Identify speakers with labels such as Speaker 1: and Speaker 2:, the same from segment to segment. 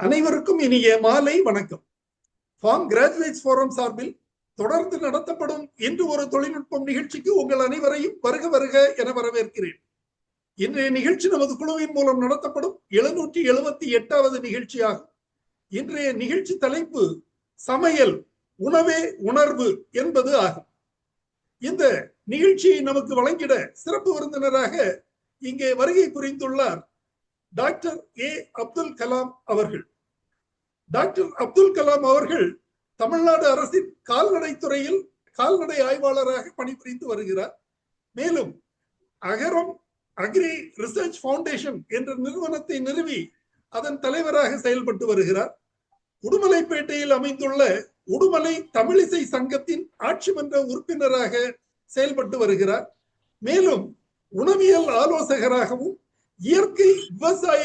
Speaker 1: அனைவருக்கும் இனிய மாலை வணக்கம். ஃபார்ம் கிராஜுவேட்ஸ் ஃபோரம் சார்பில் தொடர்ந்து நடத்தப்படும் இன்று ஒரு தொழில்நுட்பம் நிகழ்ச்சிக்கு உங்கள் அனைவரையும் வருக வருக என வரவேற்கிறேன். இன்றைய நிகழ்ச்சி நமது குழுவின் மூலம் நடத்தப்படும் 778வது நிகழ்ச்சியாகும். இன்றைய நிகழ்ச்சி தலைப்பு சமையல் உணவே உணர்வு என்பது ஆகும். இந்த நிகழ்ச்சியை நமக்கு வழங்கிட சிறப்பு விருந்தினராக இங்கே வருகை புரிந்துள்ளார் டாக்டர் ஏ அப்துல் கலாம் அவர்கள். டாக்டர் அப்துல் கலாம் அவர்கள் தமிழ்நாடு அரசின் கால்நடை துறையில் கால்நடை ஆய்வாளராக பணிபுரிந்து வருகிறார். மேலும் அகரம் அக்ரி ரிசர்ச் ஃபவுண்டேஷன் என்ற நிறுவனத்தை நிறுவி அதன் தலைவராக செயல்பட்டு வருகிறார். உடுமலைப்பேட்டையில் அமைந்துள்ள உடுமலை தமிழிசை சங்கத்தின் ஆட்சி மன்ற உறுப்பினராக செயல்பட்டு வருகிறார். மேலும் உணவியல் ஆலோசகராகவும் இயற்கை விவசாய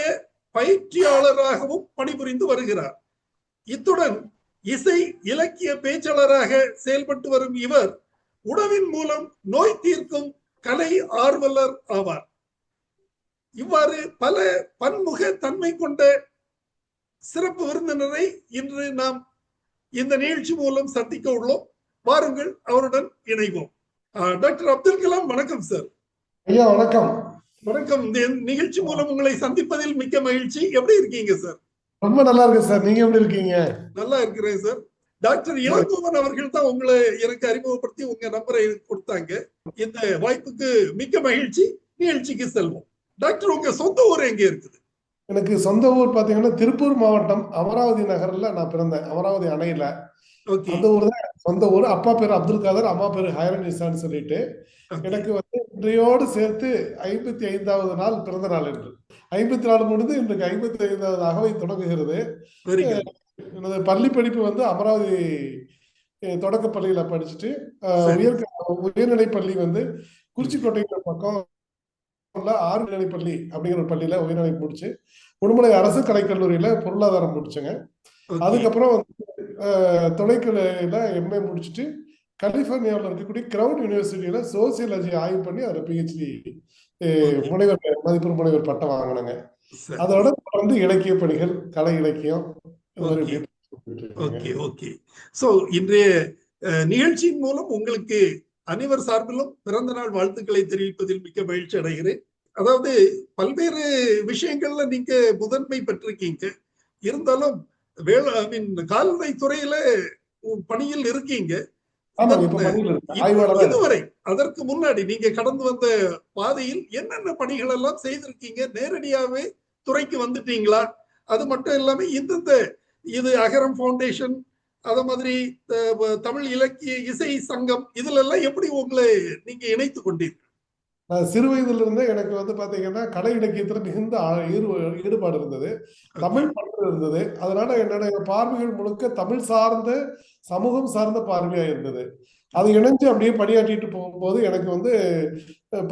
Speaker 1: பயிற்சியாளராகவும் பணிபுரிந்து வருகிறார். இத்துடன் இசை இலக்கிய பேச்சாளராக செயல்பட்டு வரும் இவர் உணவின் மூலம் நோய் தீர்க்கும் கலை ஆர்வலர் ஆவார். இவ்வாறு பல பன்முக தன்மை கொண்ட சிறப்பு விருந்தினரை இன்று நாம் இந்த நிகழ்ச்சி மூலம் சந்திக்க உள்ளோம். வாருங்கள், அவருடன் இணைவோம். டாக்டர் அப்துல் கலாம், வணக்கம் சார்.
Speaker 2: ஐயா வணக்கம்.
Speaker 1: வணக்கம். இந்த நிகழ்ச்சி மூலம் உங்களை சந்திப்பதில் மிக்க மகிழ்ச்சி. எப்படி இருக்கீங்க சார்?
Speaker 2: ரொம்ப நல்லா இருக்கு சார். நீங்க எப்படி இருக்கீங்க?
Speaker 1: நல்லா இருக்கிறேன் சார். டாக்டர் இளங்கோவன் அவர்கள் தான் உங்களை எனக்கு அறிமுகப்படுத்தி உங்க நம்பரை கொடுத்தாங்க. இந்த வாய்ப்புக்கு மிக்க மகிழ்ச்சி. நிகழ்ச்சிக்கு செல்வோம். டாக்டர், உங்க சொந்த ஊர் எங்க இருக்குது?
Speaker 2: எனக்கு சொந்த ஊர் பாத்தீங்கன்னா திருப்பூர் மாவட்டம் அமராவதி நகர்ல நான் பிறந்தேன். அமராவதி அணையில. அந்த ஊர் தான் சொந்த ஊர். அப்பா பேரு அப்துல் காதர், அம்மா பேரு ஹைரனிசான்னு சொல்லிட்டு எனக்கு இன்றையோடு சேர்த்து 55வது நாள் பிறந்த நாள் என்று 54 முடிந்து இன்றைக்கு 55வது அகவை தொடங்குகிறது. எனது பள்ளி படிப்பு அமராவதி தொடக்க பள்ளியில படிச்சுட்டு உயர்நிலை பள்ளி குறிச்சிக்கோட்டை பக்கம் ஆறுநிலை பள்ளி அப்படிங்கிற ஒரு பள்ளியில உயர்நிலை முடிச்சு உடுமலை அரசு கலைக்கல்லூரியில பொருளாதாரம் முடிச்சேங்க. அதுக்கப்புறம் தொலைக்கல்வியில எம்ஏ முடிச்சுட்டு கலிபோர்னியாவில் இருக்கக்கூடிய கிரவுன் யூனிவர்சிட்டியில சோசியாலஜி ஆய்வு பண்ணி அதில் பிஹெச்டி முனைவர் மதிப்பு முனைவர் பட்டம் வாங்கினாங்க. அதோட தொடர்ந்து இலக்கிய பணிகள், கலை இலக்கியம்.
Speaker 1: இன்றைய நிகழ்ச்சியின் மூலம் உங்களுக்கு அனைவர் சார்பிலும் பிறந்த நாள் வாழ்த்துக்களை தெரிவிப்பதில் மிக்க மகிழ்ச்சி அடைகிறேன். அதாவது பல்வேறு விஷயங்கள்ல நீங்க முதன்மை பெற்றிருக்கீங்க. இருந்தாலும் கால்நடை துறையில பணியில் இருக்கீங்க. இதுவரை அதற்கு முன்னாடி நீங்க கடந்து வந்த பாதையில் என்னென்ன பணிகள் எல்லாம் செய்திருக்கீங்க? நேரடியாவே துறைக்கு வந்துட்டீங்களா? அது மட்டும் இல்லாம இது அகரம் ஃபவுண்டேஷன், அத மாதிரி தமிழ் இலக்கிய இசை சங்கம், இதுல எல்லாம் எப்படி உங்களை நீங்க இணைத்து கொண்டீர்கள்?
Speaker 2: சிறு வயதுல இருந்தே எனக்கு பாத்தீங்கன்னா கலை இலக்கியத்துல மிகுந்த ஈடுபாடு இருந்தது. தமிழ் பற்று இருந்தது. அதனால என்னுடைய பார்வைகள் முழுக்க தமிழ் சார்ந்த, சமூகம் சார்ந்த பார்வையா இருந்தது. அது இணைஞ்சு அப்படியே பணியாற்றிட்டு போகும்போது எனக்கு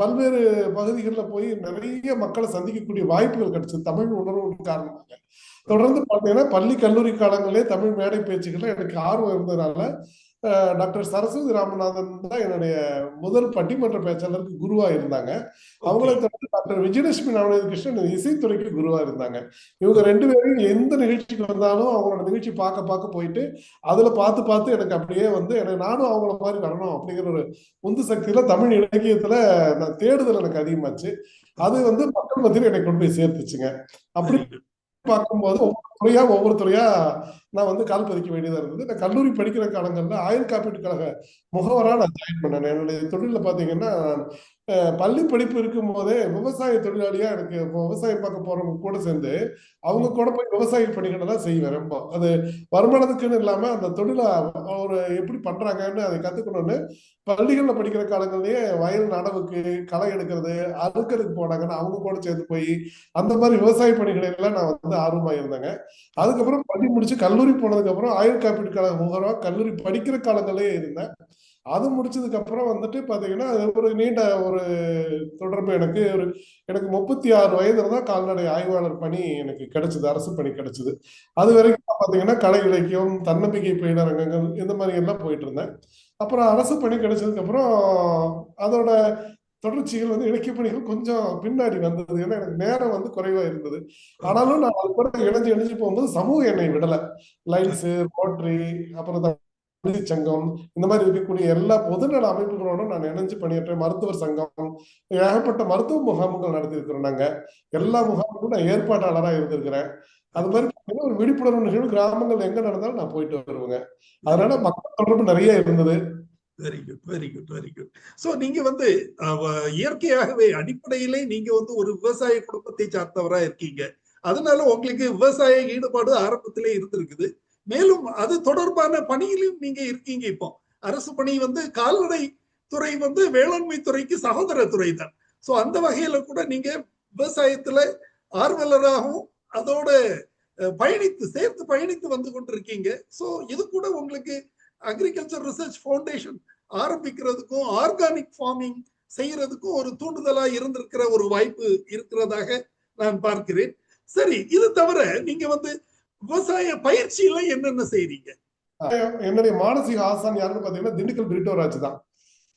Speaker 2: பல்வேறு பகுதிகளில் போய் நிறைய மக்களை சந்திக்கக்கூடிய வாய்ப்புகள் கிடைச்சது தமிழ் உணர்வு காரணமாக. தொடர்ந்து பார்த்தீங்கன்னா பள்ளி கல்லூரி காலங்களே தமிழ் மேடை பேச்சுக்கள்ல எனக்கு ஆர்வம் இருந்ததுனால டாக்டர் சரஸ்வதி ராமநாதன் தான் என்னுடைய முதல் பட்டிமன்ற பேச்சாளருக்கு குருவா இருந்தாங்க. அவங்களை தொடர்ந்து டாக்டர் விஜயலட்சுமி நவநீத கிருஷ்ணன் இசைத்துறைக்கு குருவா இருந்தாங்க. இவங்க 2 பேரும் எந்த நிகழ்ச்சிக்கு வந்தாலும் அவங்களோட நிகழ்ச்சி பார்க்க போயிட்டு அதுல பார்த்து எனக்கு அப்படியே எனக்கு நானும் அவங்கள மாதிரி வரணும் அப்படிங்கிற ஒரு உந்து சக்தியில தமிழ் இலக்கியத்துல நான் தேடுதல் எனக்கு அதிகமாச்சு. அது மக்கள் மத்தியில் என்னை கொண்டு போய் சேர்த்துச்சுங்க. அப்படி பார்க்கும்போது ஒவ்வொரு துறையா நான் கால் பதிக்க வேண்டியதா இருந்தது. நான் கல்லூரி படிக்கிற காலங்கள்ல ஆயுள் காப்பீட்டு கழக முகவரா நான் ஜாயின் பண்ணேன். என்னுடைய தொழில பாத்தீங்கன்னா பள்ளி படிப்பு இருக்கும் போதே விவசாய தொழிலாளியா எனக்கு விவசாயம் பார்க்க போறவங்க கூட சேர்ந்து அவங்க கூட போய் விவசாய பணிகளை தான் செய்வேன். ரொம்ப அது வருமானத்துக்குன்னு இல்லாம அந்த தொழிலை ஒரு எப்படி பண்றாங்கன்னு அதை கத்துக்கணும்னு பள்ளிகள்ல படிக்கிற காலங்கள்லயே வயல் நடவுக்கு களை எடுக்கிறது, அறுக்கிறதுக்கு போனாங்கன்னா அவங்க கூட சேர்ந்து போய் அந்த மாதிரி விவசாய பணிகளை எல்லாம் நான் ஆர்வமா இருந்தேங்க. அதுக்கப்புறம் பள்ளி முடிச்சு கல்லூரி போனதுக்கு அப்புறம் ஆயுள் காப்பீட்டு கழக முகவரா கல்லூரி படிக்கிற காலங்களே இருந்தேன். அது முடிச்சதுக்கு அப்புறம் பாத்தீங்கன்னா ஒரு நீண்ட ஒரு தொடர்பு எனக்கு 36 வயதுல தான் கால்நடை ஆய்வாளர் பணி எனக்கு கிடைச்சது, அரசு பணி கிடைச்சது. அது வரைக்கும் பாத்தீங்கன்னா கலை இலக்கியம், தன்னம்பிக்கை பயிலரங்கங்கள் இந்த மாதிரி எல்லாம் போயிட்டு இருந்தேன். அப்புறம் அரசு பணி கிடைச்சதுக்கு அப்புறம் அதோட தொடர்ச்சிகள் வந்து இலக்கிய பணிகள் கொஞ்சம் பின்னாடி வந்தது. ஏன்னா எனக்கு நேரம் வந்து குறைவா இருந்தது. ஆனாலும் நான் அது கூட இணைஞ்சு போகும்போது சமூகம் என்னை விடல. லைன்ஸ், ரோட்டரி, அப்புறம் சங்கம், இந்த மாதிரி இருக்கக்கூடிய எல்லா பொதுநல அமைப்புகளோடும் நான் இணைஞ்சு பணியாற்றேன். மருத்துவர் சங்கம், ஏகப்பட்ட மருத்துவ முகாம்கள் நடத்தியிருக்கிறோம். நாங்க எல்லா முகாமுக்கும் நான் ஏற்பாட்டாளராக இருந்திருக்கிறேன். அது மாதிரி பார்த்தீங்கன்னா ஒரு விழிப்புணர்வு நிகழ்வு கிராமங்கள் எங்க நடந்தாலும் நான் போயிட்டு வருவேங்க. அதனால மக்கள் தொடர்பு நிறைய இருந்தது.
Speaker 1: Very good, very good, very good. So நீங்க வந்து இயற்கையாகவே அடிப்படையிலே நீங்க வந்து ஒரு விவசாய குடும்பத்தை சார்ந்தவரா இருக்கீங்க. அதனால உங்களுக்கு விவசாய ஈடுபாடு ஆரம்பத்திலே இருந்திருக்குது. மேலும் அது தொடர்பான பணியிலும் நீங்க இருக்கீங்க. இப்போ அரசு பணி வந்து கால்நடை துறை வந்து வேளாண்மை துறைக்கு சகோதர துறை தான். சோ அந்த வகையில கூட நீங்க விவசாயத்துல ஆர்வலராகவும் அதோட சேர்த்து பயணித்து வந்து கொண்டிருக்கீங்க. சோ இது கூட உங்களுக்கு அக்ரிகல்ச்சர் ரிசர்ச் ஃபவுண்டேஷன் ஆரம்பிக்கிறதுக்கும் ஆர்கானிக் ஃபார்மிங் செய்யறதுக்கும் ஒரு தூண்டுதலா இருந்திருக்கிற ஒரு வாய்ப்பு இருக்கிறதாக நான் பார்க்கிறேன். சரி, இது தவிர நீங்க வந்து விவசாய பயிற்சியில என்னென்ன செய்றீங்க?
Speaker 2: என்னுடைய மானசீக ஆசான் யாருன்னு பாத்தீங்கன்னா திண்டுக்கல் பிரிட்டோராஜ் தான்.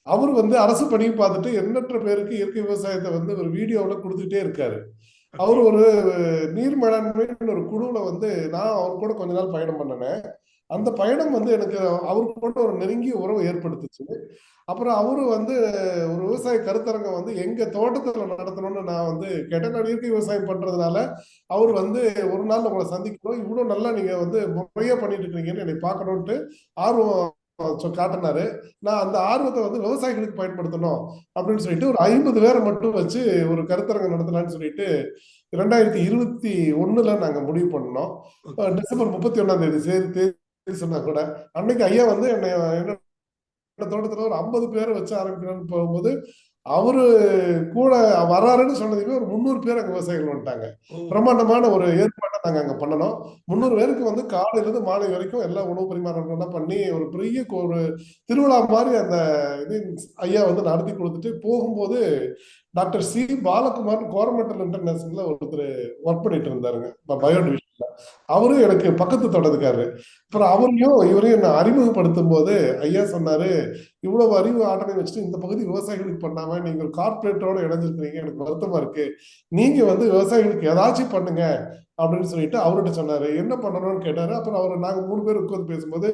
Speaker 2: அவர் வந்து அரசு பணியும் பார்த்துட்டு எண்ணற்ற பேருக்கு இயற்கை விவசாயத்தை வந்து ஒரு வீடியோவில் கொடுத்துட்டே இருக்காரு. அவர் ஒரு நீர் மேலாண்மைன்னு ஒரு குழுவுல வந்து நான் அவர் கூட கொஞ்ச நாள் பயணம் பண்ணினேன். அந்த பயணம் வந்து எனக்கு அவருக்கு கூட ஒரு நெருங்கிய உறவு ஏற்படுத்துச்சு. அப்புறம் அவரு வந்து ஒரு விவசாய கருத்தரங்கம் வந்து எங்க தோட்டத்துல நடத்தணும்னு நான் வந்து கேட்டேன். நான் இயற்கை விவசாயம் பண்றதுனால அவர் வந்து ஒரு நாள் உங்களை சந்திக்கணும், இவ்வளவு நல்லா நீங்க வந்து முறையா பண்ணிட்டு இருக்கீங்கன்னு என்னை பார்க்கணும்ட்டு ஆர்வம் காட்டினாரு. நான் அந்த ஆர்வத்தை வந்து விவசாயிகளுக்கு பயன்படுத்தணும் அப்படின்னு சொல்லிட்டு ஒரு 50 பேரை மட்டும் வச்சு ஒரு கருத்தரங்கம் நடத்தலாம்னு சொல்லிட்டு 2021 நாங்க முடிவு பண்ணோம். டிசம்பர் 31 தேதி சொன்னா கூட அன்னைக்கு ஐயா வந்து என்னோட தோட்டத்துல ஒரு 50 பேரை வச்சு ஆரம்பிக்கணும்னு போகும்போது அவரு கூட வர்றாருன்னு சொன்னதுமே ஒரு 300 பேர் அங்க விவசாயிகள் வந்துட்டாங்க. பிரம்மாண்டமான ஒரு ஏற்பாட்டை நாங்க அங்க பண்ணணும். 300 பேருக்கு வந்து காலையில இருந்து மாலை வரைக்கும் எல்லா உணவு பரிமாறலாம் பண்ணி ஒரு பெரிய ஒரு திருவிழா மாதிரி அந்த இது ஐயா வந்து நடத்தி கொடுத்துட்டு போகும்போது டாக்டர் சி பாலகுமார் கோரமண்டல் இன்டர்நேஷனல்ல ஒருத்தர் ஒர்க் பண்ணிட்டு இருந்தாருங்க பயோடிவிஷன்ல. அவரும் எனக்கு பக்கத்து தொடர்ந்துக்காரு. அப்புறம் இவரையும் நான் அறிமுகப்படுத்தும் போது ஐயா சொன்னாரு, இவ்வளவு அறிவு ஆற்றலை வச்சுட்டு இந்த பகுதி விவசாயிகளுக்கு பண்ணாம நீங்க ஒரு கார்பரேட்டோட இணைஞ்சிருக்கீங்க, எனக்கு வருத்தமா இருக்கு. நீங்க வந்து விவசாயிகளுக்கு ஏதாச்சும் பண்ணுங்க அப்படின்னு சொல்லிட்டு அவர்கிட்ட சொன்னாரு. என்ன பண்ணணும்னு கேட்டாரு. அப்புறம் நாங்க 3 பேர் உட்கார்ந்து பேசும்போது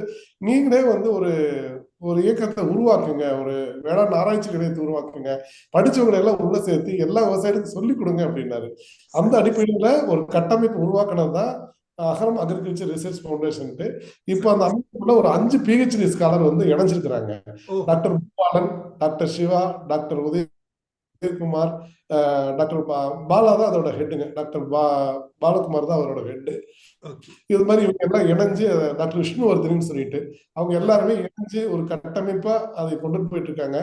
Speaker 2: நீங்களே வந்து ஒரு ஒரு இயக்கத்தை உருவாக்குங்க, ஒரு வேளாண் ஆராய்ச்சி நிலையத்தை உருவாக்குங்க, படிச்சவங்களை எல்லாம் உள்ள சேர்த்து எல்லா விவசாயிகளுக்கும் சொல்லிக் கொடுங்க அப்படின்னாரு. அந்த அடிப்படையில ஒரு கட்டமைப்பு உருவாக்குனது தான் அகரம் அக்ரிகல்ச்சர் ரிசர்ச் ஃபவுண்டேஷன். இப்ப அந்த அமைப்புல ஒரு 5 PhD ஸ்காலர் வந்து இணைஞ்சிருக்கிறாங்க. Doctor Boopalan, doctor Siva, doctor Udhayakumar, doctor Bala தான் அதோட ஹெட்டுங்க. டாக்டர் பாலகுமார் தான் அவரோட ஹெட்டு. இது மாதிரி இவங்க எல்லாம் இணைஞ்சு டாக்டர் விஷ்ணுவர்தனின்னு சொல்லிட்டு அவங்க எல்லாருமே இணைஞ்சு ஒரு கட்டமைப்பா அதை கொண்டு போயிட்டு இருக்காங்க.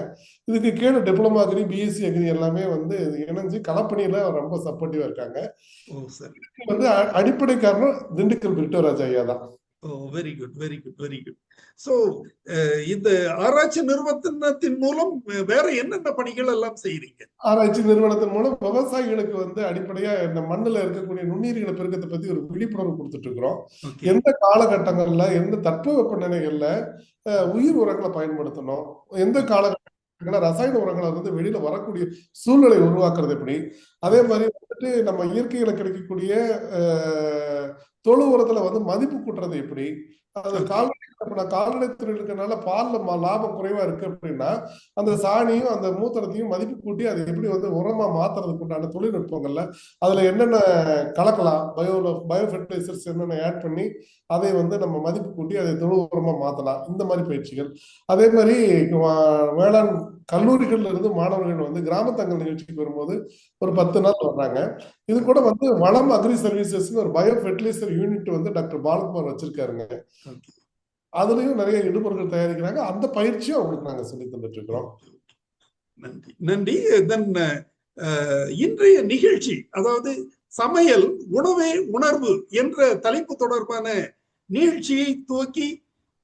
Speaker 2: இதுக்கு கீழே டிப்ளமா அக்ரி, பிஎஸ்சி அக்ரி எல்லாமே வந்து இணைஞ்சு களப்பணியில ரொம்ப சப்போர்ட்டிவா இருக்காங்க. வந்து அடிப்படை காரணம் திண்டுக்கல் பிரிட்டோராஜ் ஐயா தான்.
Speaker 1: Very good, very good, very good. So இந்த ஆராய்ச்சி நிறுவனத்தின் மூலம் வேற என்னென்ன பணிகள் எல்லாம் செய்றீங்க?
Speaker 2: ஆராய்ச்சி நிறுவனத்தின் மூலம் விவசாயிகளுக்கு வந்து அடிப்படையா இந்த மண்ணுல இருக்கக்கூடிய நுண்ணுயிரிகளை பெருக்கத்தை பத்தி ஒரு விழிப்புணர்வு கொடுத்துட்டு இருக்கிறோம். எந்த காலகட்டங்கள்ல எந்த தட்பவெப்ப நிலைகள்ல உயிர் உரங்களை பயன்படுத்தணும், எந்த காலகட்டங்கள்ல ரசாயன உரங்களை வந்து வெளியில வரக்கூடிய சூழ்நிலை உருவாக்குறது எப்படி, அதே மாதிரி வந்துட்டு நம்ம இயற்கையில கிடைக்கக்கூடிய தொழு உரத்துல வந்து மதிப்பு கூட்டுறது எப்படி, அது கால்நடை துறை இருக்கனால பால்ல லாபம் குறைவா இருக்கு அப்படின்னா அந்த சாணியும் அந்த மூத்திரத்தையும் மதிப்பு கூட்டி அதை எப்படி வந்து உரமா மாத்துறதுக்கு உண்டான தொழில்நுட்பங்கள்ல அதுல என்னென்ன கலக்கலாம், பயோ ஃபெர்டிலைசர்ஸ் என்னென்ன ஆட் பண்ணி அதை வந்து நம்ம மதிப்பு கூட்டி அதை தொழு உரமா மாத்தலாம், இந்த மாதிரி பயிற்சிகள். அதே மாதிரி வேளாண் கல்லூரிகள்ல இருந்து மாணவர்கள் வந்து கிராமத்தங்கள் நிகழ்ச்சிக்கு வரும்போது ஒரு 10 நாள் வர்றாங்க. இது கூட வந்து வளம் அக்ரி சர்வீசஸ் ஒரு பயோ ஃபெர்டிலைசர் யூனிட் வந்து டாக்டர் பாலகுமார் வச்சிருக்காருங்க. அதுலயும் நிறைய இடுபொருட்கள் தயாரிக்கிறாங்க. அந்த பயிற்சியும் அவங்களுக்கு நாங்க சொல்லி தந்துட்டு இருக்கிறோம்.
Speaker 1: நன்றி, நன்றி. இன்றைய நிகழ்ச்சி அதாவது சமையல் உணவே உணர்வு என்ற தலைப்பு தொடர்பான நிகழ்ச்சியை துவக்கி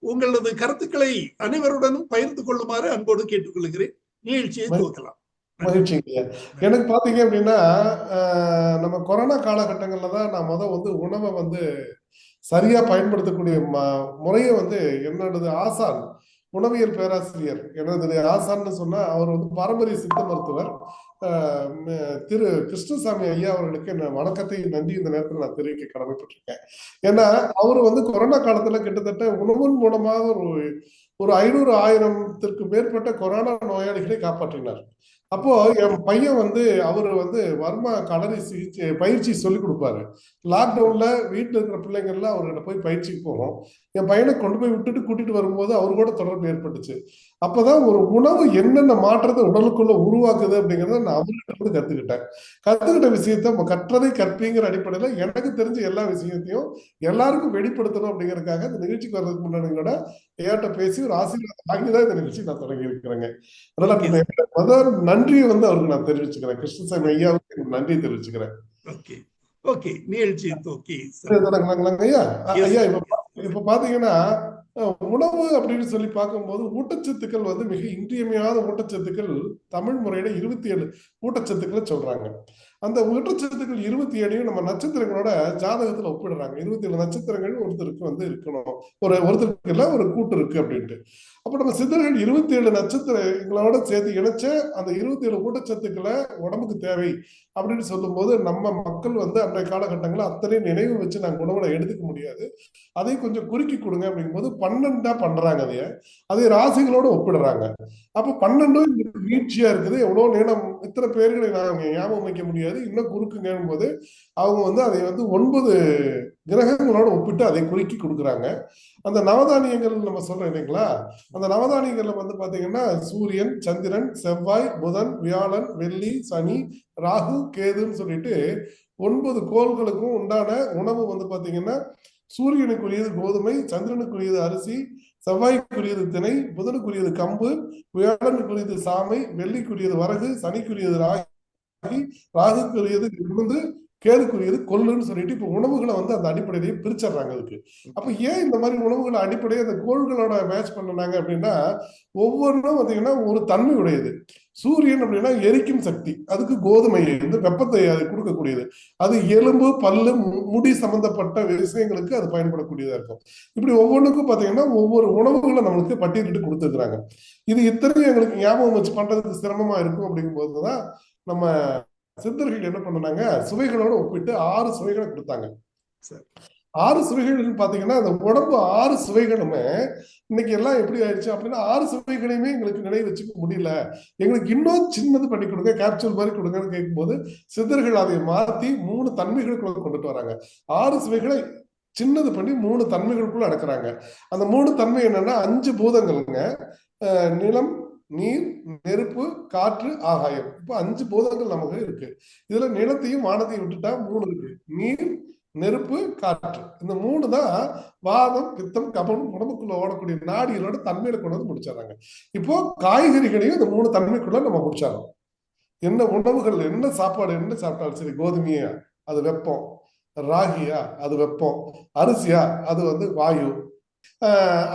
Speaker 1: உங்களது கருத்துக்களை அனைவருடனும் பகிர்ந்து கொள்ளுமாறு அன்போடு கேட்டுக்கொள்கிறேன். நிகழ்ச்சியை துவக்கலாம்.
Speaker 2: மகிழ்ச்சி. எனக்கு பாத்தீங்க அப்படின்னா நம்ம கொரோனா காலகட்டங்கள்ல தான் நான் வந்து உணவை வந்து சரியா பயன்படுத்தக்கூடிய முறையை வந்து என்னோட ஆசான் உணவியல் பேராசிரியர், எனது ஆசான்னு சொன்னா அவர் வந்து பாரம்பரிய சித்த மருத்துவர் திரு கிருஷ்ணசாமி ஐயா அவர்களுக்கு என்ன வணக்கத்தை நன்றி இந்த நேரத்தில் நான் தெரிவிக்க கடமைப்பட்டிருக்கேன். ஏன்னா அவரு வந்து கொரோனா காலத்துல கிட்டத்தட்ட உணவின் மூலமாக ஒரு 500,000 மேற்பட்ட கொரோனா நோயாளிகளை காப்பாற்றினார். அப்போ என் பையன் வந்து அவரு வந்து வர்மா களரி சிகிச்சை பயிற்சி சொல்லி கொடுப்பாரு. லாக்டவுன்ல வீட்டுல இருக்கிற பிள்ளைங்கள்லாம் அவர்கிட்ட போய் பயிற்சிக்கு போகும். என் பையனை கொண்டு போய் விட்டுட்டு கூட்டிட்டு வரும்போது அவரு கூட தொடர்பு ஏற்பட்டுச்சு. அப்பதான் ஒரு உணவு என்னென்ன மாற்றத்தை உடலுக்குள்ள உருவாக்குது அப்படிங்கிறத நான் அவர்கிட்ட இருந்து கத்துக்கிட்ட விஷயத்த கற்றதை கற்பிங்கிற அடிப்படையில எனக்கு தெரிஞ்ச எல்லா விஷயத்தையும் எல்லாருக்கும் வெளிப்படுத்தணும் அப்படிங்கறதுக்காக இந்த நிகழ்ச்சிக்கு வர்றதுக்கு முன்னாடி கூட ஏட்ட பேசி ஒரு ஆசீர்வாதம் வாங்கிதான் இந்த நிகழ்ச்சி நான் தொடங்கி இருக்கிறேங்க. அதனால முதல் நன்றியை வந்து அவருக்கு நான் தெரிவிச்சுக்கிறேன். கிருஷ்ணசாமி ஐயாவுக்கு நன்றி தெரிவிச்சுக்கிறேன். ஐயா இப்ப பாத்தீங்கன்னா உணவு அப்படின்னு சொல்லி பார்க்கும்போது ஊட்டச்சத்துக்கள் வந்து மிக இன்றியமையாத ஊட்டச்சத்துக்கள் தமிழ் முறையில 27 ஊட்டச்சத்துக்களை சொல்றாங்க. அந்த ஊட்டச்சத்துக்கள் 27 நம்ம நட்சத்திரங்களோட ஜாதகத்துல ஒப்பிடுறாங்க. 27 நட்சத்திரங்கள் ஒருத்தருக்கு வந்து இருக்கணும், ஒருத்தருக்கு இல்ல ஒரு கூட்டு இருக்கு அப்படின்ட்டு. அப்ப நம்ம சித்தர்கள் 27 நட்சத்திரங்களோட சேர்த்து இணைச்ச அந்த 27 ஊட்டச்சத்துக்களை உடம்புக்கு தேவை அப்படின்னு சொல்லும் போது நம்ம மக்கள் வந்து அன்றைய காலகட்டங்களில் அத்தனை நினைவு வச்சு நாங்க உணவுல எடுத்துக்க முடியாது, அதை கொஞ்சம் குறுக்கி கொடுங்க அப்படிங்கும்போது 12 பண்றாங்க. அதை ராசிகளோட ஒப்பிடுறாங்க. அப்ப 12 வீழ்ச்சியா இருக்குது. எவ்வளவு நேரம் இத்தனை பேர்களை நாங்க ஞாபகம் வைக்க முடியாது, இன்னும் குறுக்குங்கும் போது அவங்க வந்து அதை வந்து 9 கிரகங்களோட ஒப்பிட்டு அதை குறுக்கி கொடுக்குறாங்க. அந்த நவதானியங்கள் நம்ம சொல்றோம் இல்லைங்களா, அந்த நவதானியங்கள்ல வந்து பாத்தீங்கன்னா சூரியன், சந்திரன், செவ்வாய், புதன், வியாழன், வெள்ளி, சனி, ராகு, கேதுன்னு சொல்லிட்டு 9 கோள்களுக்கும் உண்டான உணவு வந்து பாத்தீங்கன்னா சூரியனுக்குரியது கோதுமை, சந்திரனுக்குரியது அரிசி, செவ்வாய்க்குரியது திணை, புதனுக்குரியது கம்பு, வியாழனுக்குரியது சாமை, வெள்ளிக்குரியது வரகு, சனிக்குரியது ராகி, ராகுக்குரியது உளுந்து, கேதுக்குரியது கொள்ளுன்னு சொல்லிட்டு இப்ப உணவுகளை வந்து அந்த அடிப்படையிலேயே பிரிச்சிடுறாங்க. அதுக்கு அப்ப ஏன் இந்த மாதிரி உணவுகளை அடிப்படையை அந்த கோள்களோட மேட்ச் பண்ணாங்க அப்படின்னா ஒவ்வொன்றும் பார்த்தீங்கன்னா ஒரு தன்மை உடையது. சூரியன் அப்படின்னா எரிக்கும் சக்தி, அதுக்கு கோதுமை வந்து வெப்பத்தை அது கொடுக்கக்கூடியது. அது எலும்பு, பல்லு, முடி சம்பந்தப்பட்ட விஷயங்களுக்கு அது பயன்படக்கூடியதா இருக்கும். இப்படி ஒவ்வொன்றுக்கும் பார்த்தீங்கன்னா ஒவ்வொரு உணவுகளை நம்மளுக்கு பட்டியலிட்டு கொடுத்துருக்குறாங்க. இது இத்தனையும் எங்களுக்கு ஞாபகம் வச்சு பண்றதுக்கு சிரமமா இருக்கும். அப்படிங்கும் போதுதான் நம்ம சித்தர்கள் என்ன பண்ணாங்க, சுவைகளோட ஒப்பிட்டு 6 சுவைகளை கொடுத்தாங்க. 6 சுவைகள் பாத்தீங்கன்னா அந்த உடம்பு 6 சுவைகளுமே இன்னைக்கு எல்லாம் எப்படி ஆயிடுச்சு அப்படின்னா 6 சுவைகளையுமே எங்களுக்கு நினைவு வச்சுக்க முடியல, எங்களுக்கு இன்னும் சின்னது பண்ணி கொடுங்க, கேப்சூல் மாதிரி கொடுங்கன்னு கேட்கும்போது சித்தர்கள் அதை மாத்தி 3 தன்மைகளுக்குள்ள கொண்டுட்டு வராங்க. 6 சுவைகளை சின்னது பண்ணி 3 தன்மைகளுக்குள்ள அடக்குறாங்க. அந்த 3 தன்மை என்னன்னா 5 பூதங்களுங்க, நிலம், நீர், நெருப்பு, காற்று, ஆகாயம். இப்ப 5 பூதங்கள் நமக்கு இருக்கு. இதுல நிலத்தையும் வானத்தையும் விட்டுட்டா 3 இருக்கு. நீர், நெருப்பு, காற்று. இந்த 3 தான் வாதம், பித்தம், கபம் உடம்புக்குள்ள ஓடக்கூடிய நாடிகளோட தன்மையில கொண்டு வந்து முடிச்சிடறாங்க. இப்போ காய்கறிகளையும் இந்த 3 தன்மைக்குள்ள நம்ம முடிச்சிடறோம். என்ன உணவுகள், என்ன சாப்பாடு, என்ன சாப்பிட்டாலும் சரி, கோதுமையா அது வெப்பம், ராகியா அது வெப்பம், அரிசியா அது வந்து வாயு.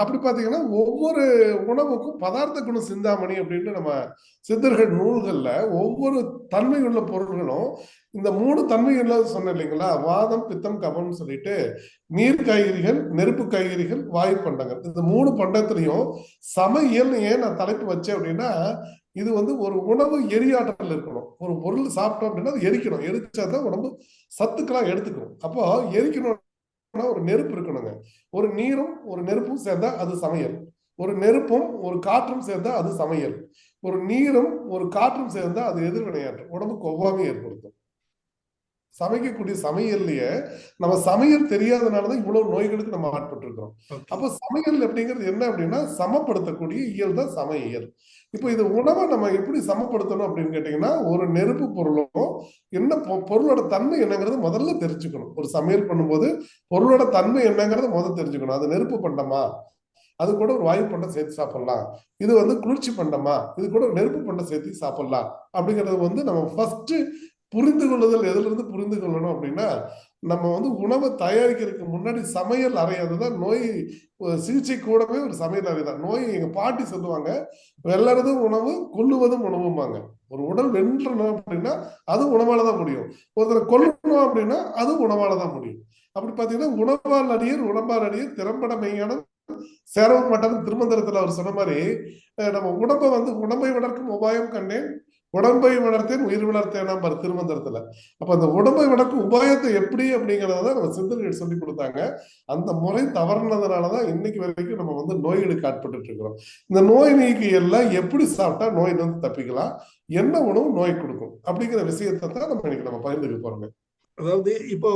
Speaker 2: அப்படி பாத்தீங்கன்னா ஒவ்வொரு உணவுக்கும் பதார்த்த குண சிந்தாமணி அப்படின்னு நம்ம சித்தர்கள் நூல்கள்ல ஒவ்வொரு தன்மை உள்ள பொருள்களும் இந்த 3 தன்மைகள்ல சொன்ன இல்லைங்களா, வாதம், பித்தம், கபம்னு சொல்லிட்டு நீர் காய்கறிகள், நெருப்பு காய்கறிகள், வாயு பண்டங்கள். இந்த 3 பண்டத்திலையும் சமையல் ஏன் நான் தலைப்பு வச்சேன் அப்படின்னா இது வந்து ஒரு உணவு எரியாற்றல் இருக்கணும். ஒரு பொருள் சாப்பிட்டோம் அப்படின்னா அது எரிக்கணும், எரிச்சாதான் உடம்பு சத்துக்கெல்லாம் எடுத்துக்கணும். அப்போ எரிக்கணும் ஒரு நெருப்பு இருக்கணுங்க. ஒரு நீரும் ஒரு நெருப்பும் சேர்ந்தா அது சமையல், ஒரு நெருப்பும் ஒரு காற்றும் சேர்ந்தா அது சமையல், ஒரு நீரும் ஒரு காற்றும் சேர்ந்தா அது எதிர்வினையாற்றும், உடம்புக்கு ஒவ்வாமை ஏற்படுத்தும். சமைக்கக்கூடிய சமையல்லையே நம்ம சமையல் தெரியாதனாலதான் இவ்வளவு நோய்களுக்கு நம்ம ஆட்பட்டு இருக்கிறோம். அப்போ சமையல் அப்படிங்கிறது என்ன அப்படின்னா சமப்படுத்தக்கூடிய இயல் தான் சமையல். இப்போ இது உணவை நம்ம எப்படி சமப்படுத்தணும் அப்படின்னு கேட்டீங்கன்னா ஒரு நெருப்பு பொருளும் என்ன பொருளோட தன்மை என்னங்கிறது முதல்ல தெரிஞ்சுக்கணும். ஒரு சமையல் பண்ணும்போது பொருளோட தன்மை என்னங்கிறத முதல்ல தெரிஞ்சுக்கணும். அது நெருப்பு பண்டமா, அது கூட ஒரு வாயு பண்டம் சேர்த்து சாப்பிடலாம், இது வந்து குளிர்ச்சி பண்டமா, இது கூட ஒரு நெருப்பு பண்டம் சேர்த்து சாப்பிடலாம் அப்படிங்கிறது வந்து நம்ம ஃபர்ஸ்ட் புரிந்து கொள்ளுதல். எதுல இருந்து புரிந்து கொள்ளணும் அப்படின்னா நம்ம வந்து உணவை தயாரிக்கிறதுக்கு முன்னாடி சமையல் அறை, அதுதான் நோய் சிகிச்சை கூடவே ஒரு சமையல் அறை தான். நோய் எங்க பாட்டி சொல்லுவாங்க, வெல்லறதும் உணவு, கொல்லுவதும் உணவுமாங்க. ஒரு உடல் வென்றணும் அப்படின்னா அது உணவாலதான் முடியும், ஒருத்தரை கொல்லணும் அப்படின்னா அது உணவாலதான் முடியும். அப்படி பாத்தீங்கன்னா உணவால் அடியர் உடம்பால் அடியர் திறம்பட மெய்யான சேரவும் மாட்டான்னு திருமந்திரத்துல அவர் சொன்ன மாதிரி நம்ம உடம்பை வளர்க்கும் உபாயம் கண்டேன், உடம்பை வளர்த்தேன் உயிர் வளர்த்தேனாம் பாரு திருமந்திரத்துல. அப்ப அந்த உடம்பை வளர்க்கும் உபாயத்தை எப்படி அப்படிங்கறதான் நம்ம சிந்தனைகள் சொல்லி கொடுத்தாங்க. அந்த முறை தவறுனதுனாலதான் இன்னைக்கு வரைக்கும் நம்ம வந்து நோய்களுக்கு ஆட்பட்டு இருக்கிறோம். இந்த நோய் நீக்கி எல்லாம் எப்படி சாப்பிட்டா நோய் வந்து தப்பிக்கலாம், என்ன உணவு நோய் கொடுக்கும் அப்படிங்கிற விஷயத்தை தான் நம்ம இன்னைக்கு நம்ம பகிர்ந்துக்க போறோங்க.
Speaker 1: அதாவது இப்போ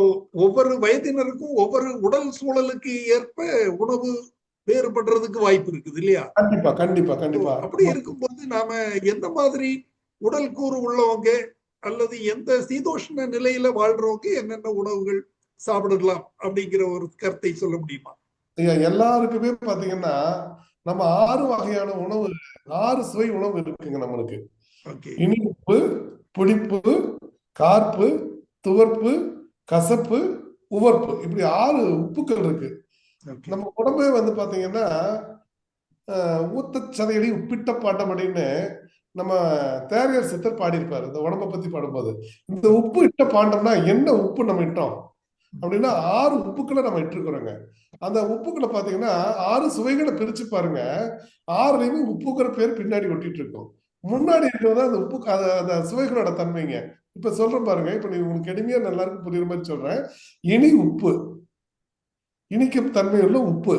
Speaker 1: ஒவ்வொரு வயதினருக்கும் ஒவ்வொரு உடல் சூழலுக்கு ஏற்ப உணவு வேறுபடுறதுக்கு வாய்ப்பு இருக்குது இல்லையா?
Speaker 2: கண்டிப்பா கண்டிப்பா கண்டிப்பா.
Speaker 1: அப்படி இருக்கும்போது நாம எந்த மாதிரி உடல் கூறு உள்ளவங்க அல்லது எந்த சீதோஷ்ண நிலையில வாழ்றவங்க என்னென்ன உணவுகள் சாப்பிடலாம் அப்படிங்கிற ஒரு கருத்தை சொல்ல முடியுமா?
Speaker 2: எல்லாருக்குமே பாத்தீங்கன்னா நம்ம 6 வகையான உணவு, 6 சுவை உணவு இருக்குங்க நம்மளுக்கு. இனிப்பு, புளிப்பு, கார்ப்பு, துவர்ப்பு, கசப்பு, உவர்ப்பு, இப்படி 6 உப்புக்கள் இருக்கு. நம்ம உடம்பே வந்து பாத்தீங்கன்னா ஊத்தச்சதையடி உப்பிட்ட பாட்டம் அப்படின்னு நம்ம தேரையர் சித்தர் பாடியிருப்பாரு இந்த உடம்பை பத்தி பாடும்போது. இந்த உப்பு இட்ட பாண்டம்னா என்ன உப்பு நம்ம இட்டோம் அப்படின்னா 6 உப்புக்களை நம்ம இட்டிருக்கிறோங்க. அந்த உப்புக்களை பாத்தீங்கன்னா 6 சுவைகளை பிரிச்சு பாருங்க. 6லயுமே உப்புக்கிற பேர் பின்னாடி ஒட்டிட்டு இருக்கோம். முன்னாடி இருக்கிறது அந்த உப்பு அந்த சுவைகளோட தன்மைங்க. இப்ப சொல்றேன் பாருங்க. இப்ப நீ உங்களுக்கு எளிமையா எல்லாருக்கும் புரியுற மாதிரி சொல்றேன். இனி உப்பு, இனிக்கும் தன்மையுள்ள உப்பு.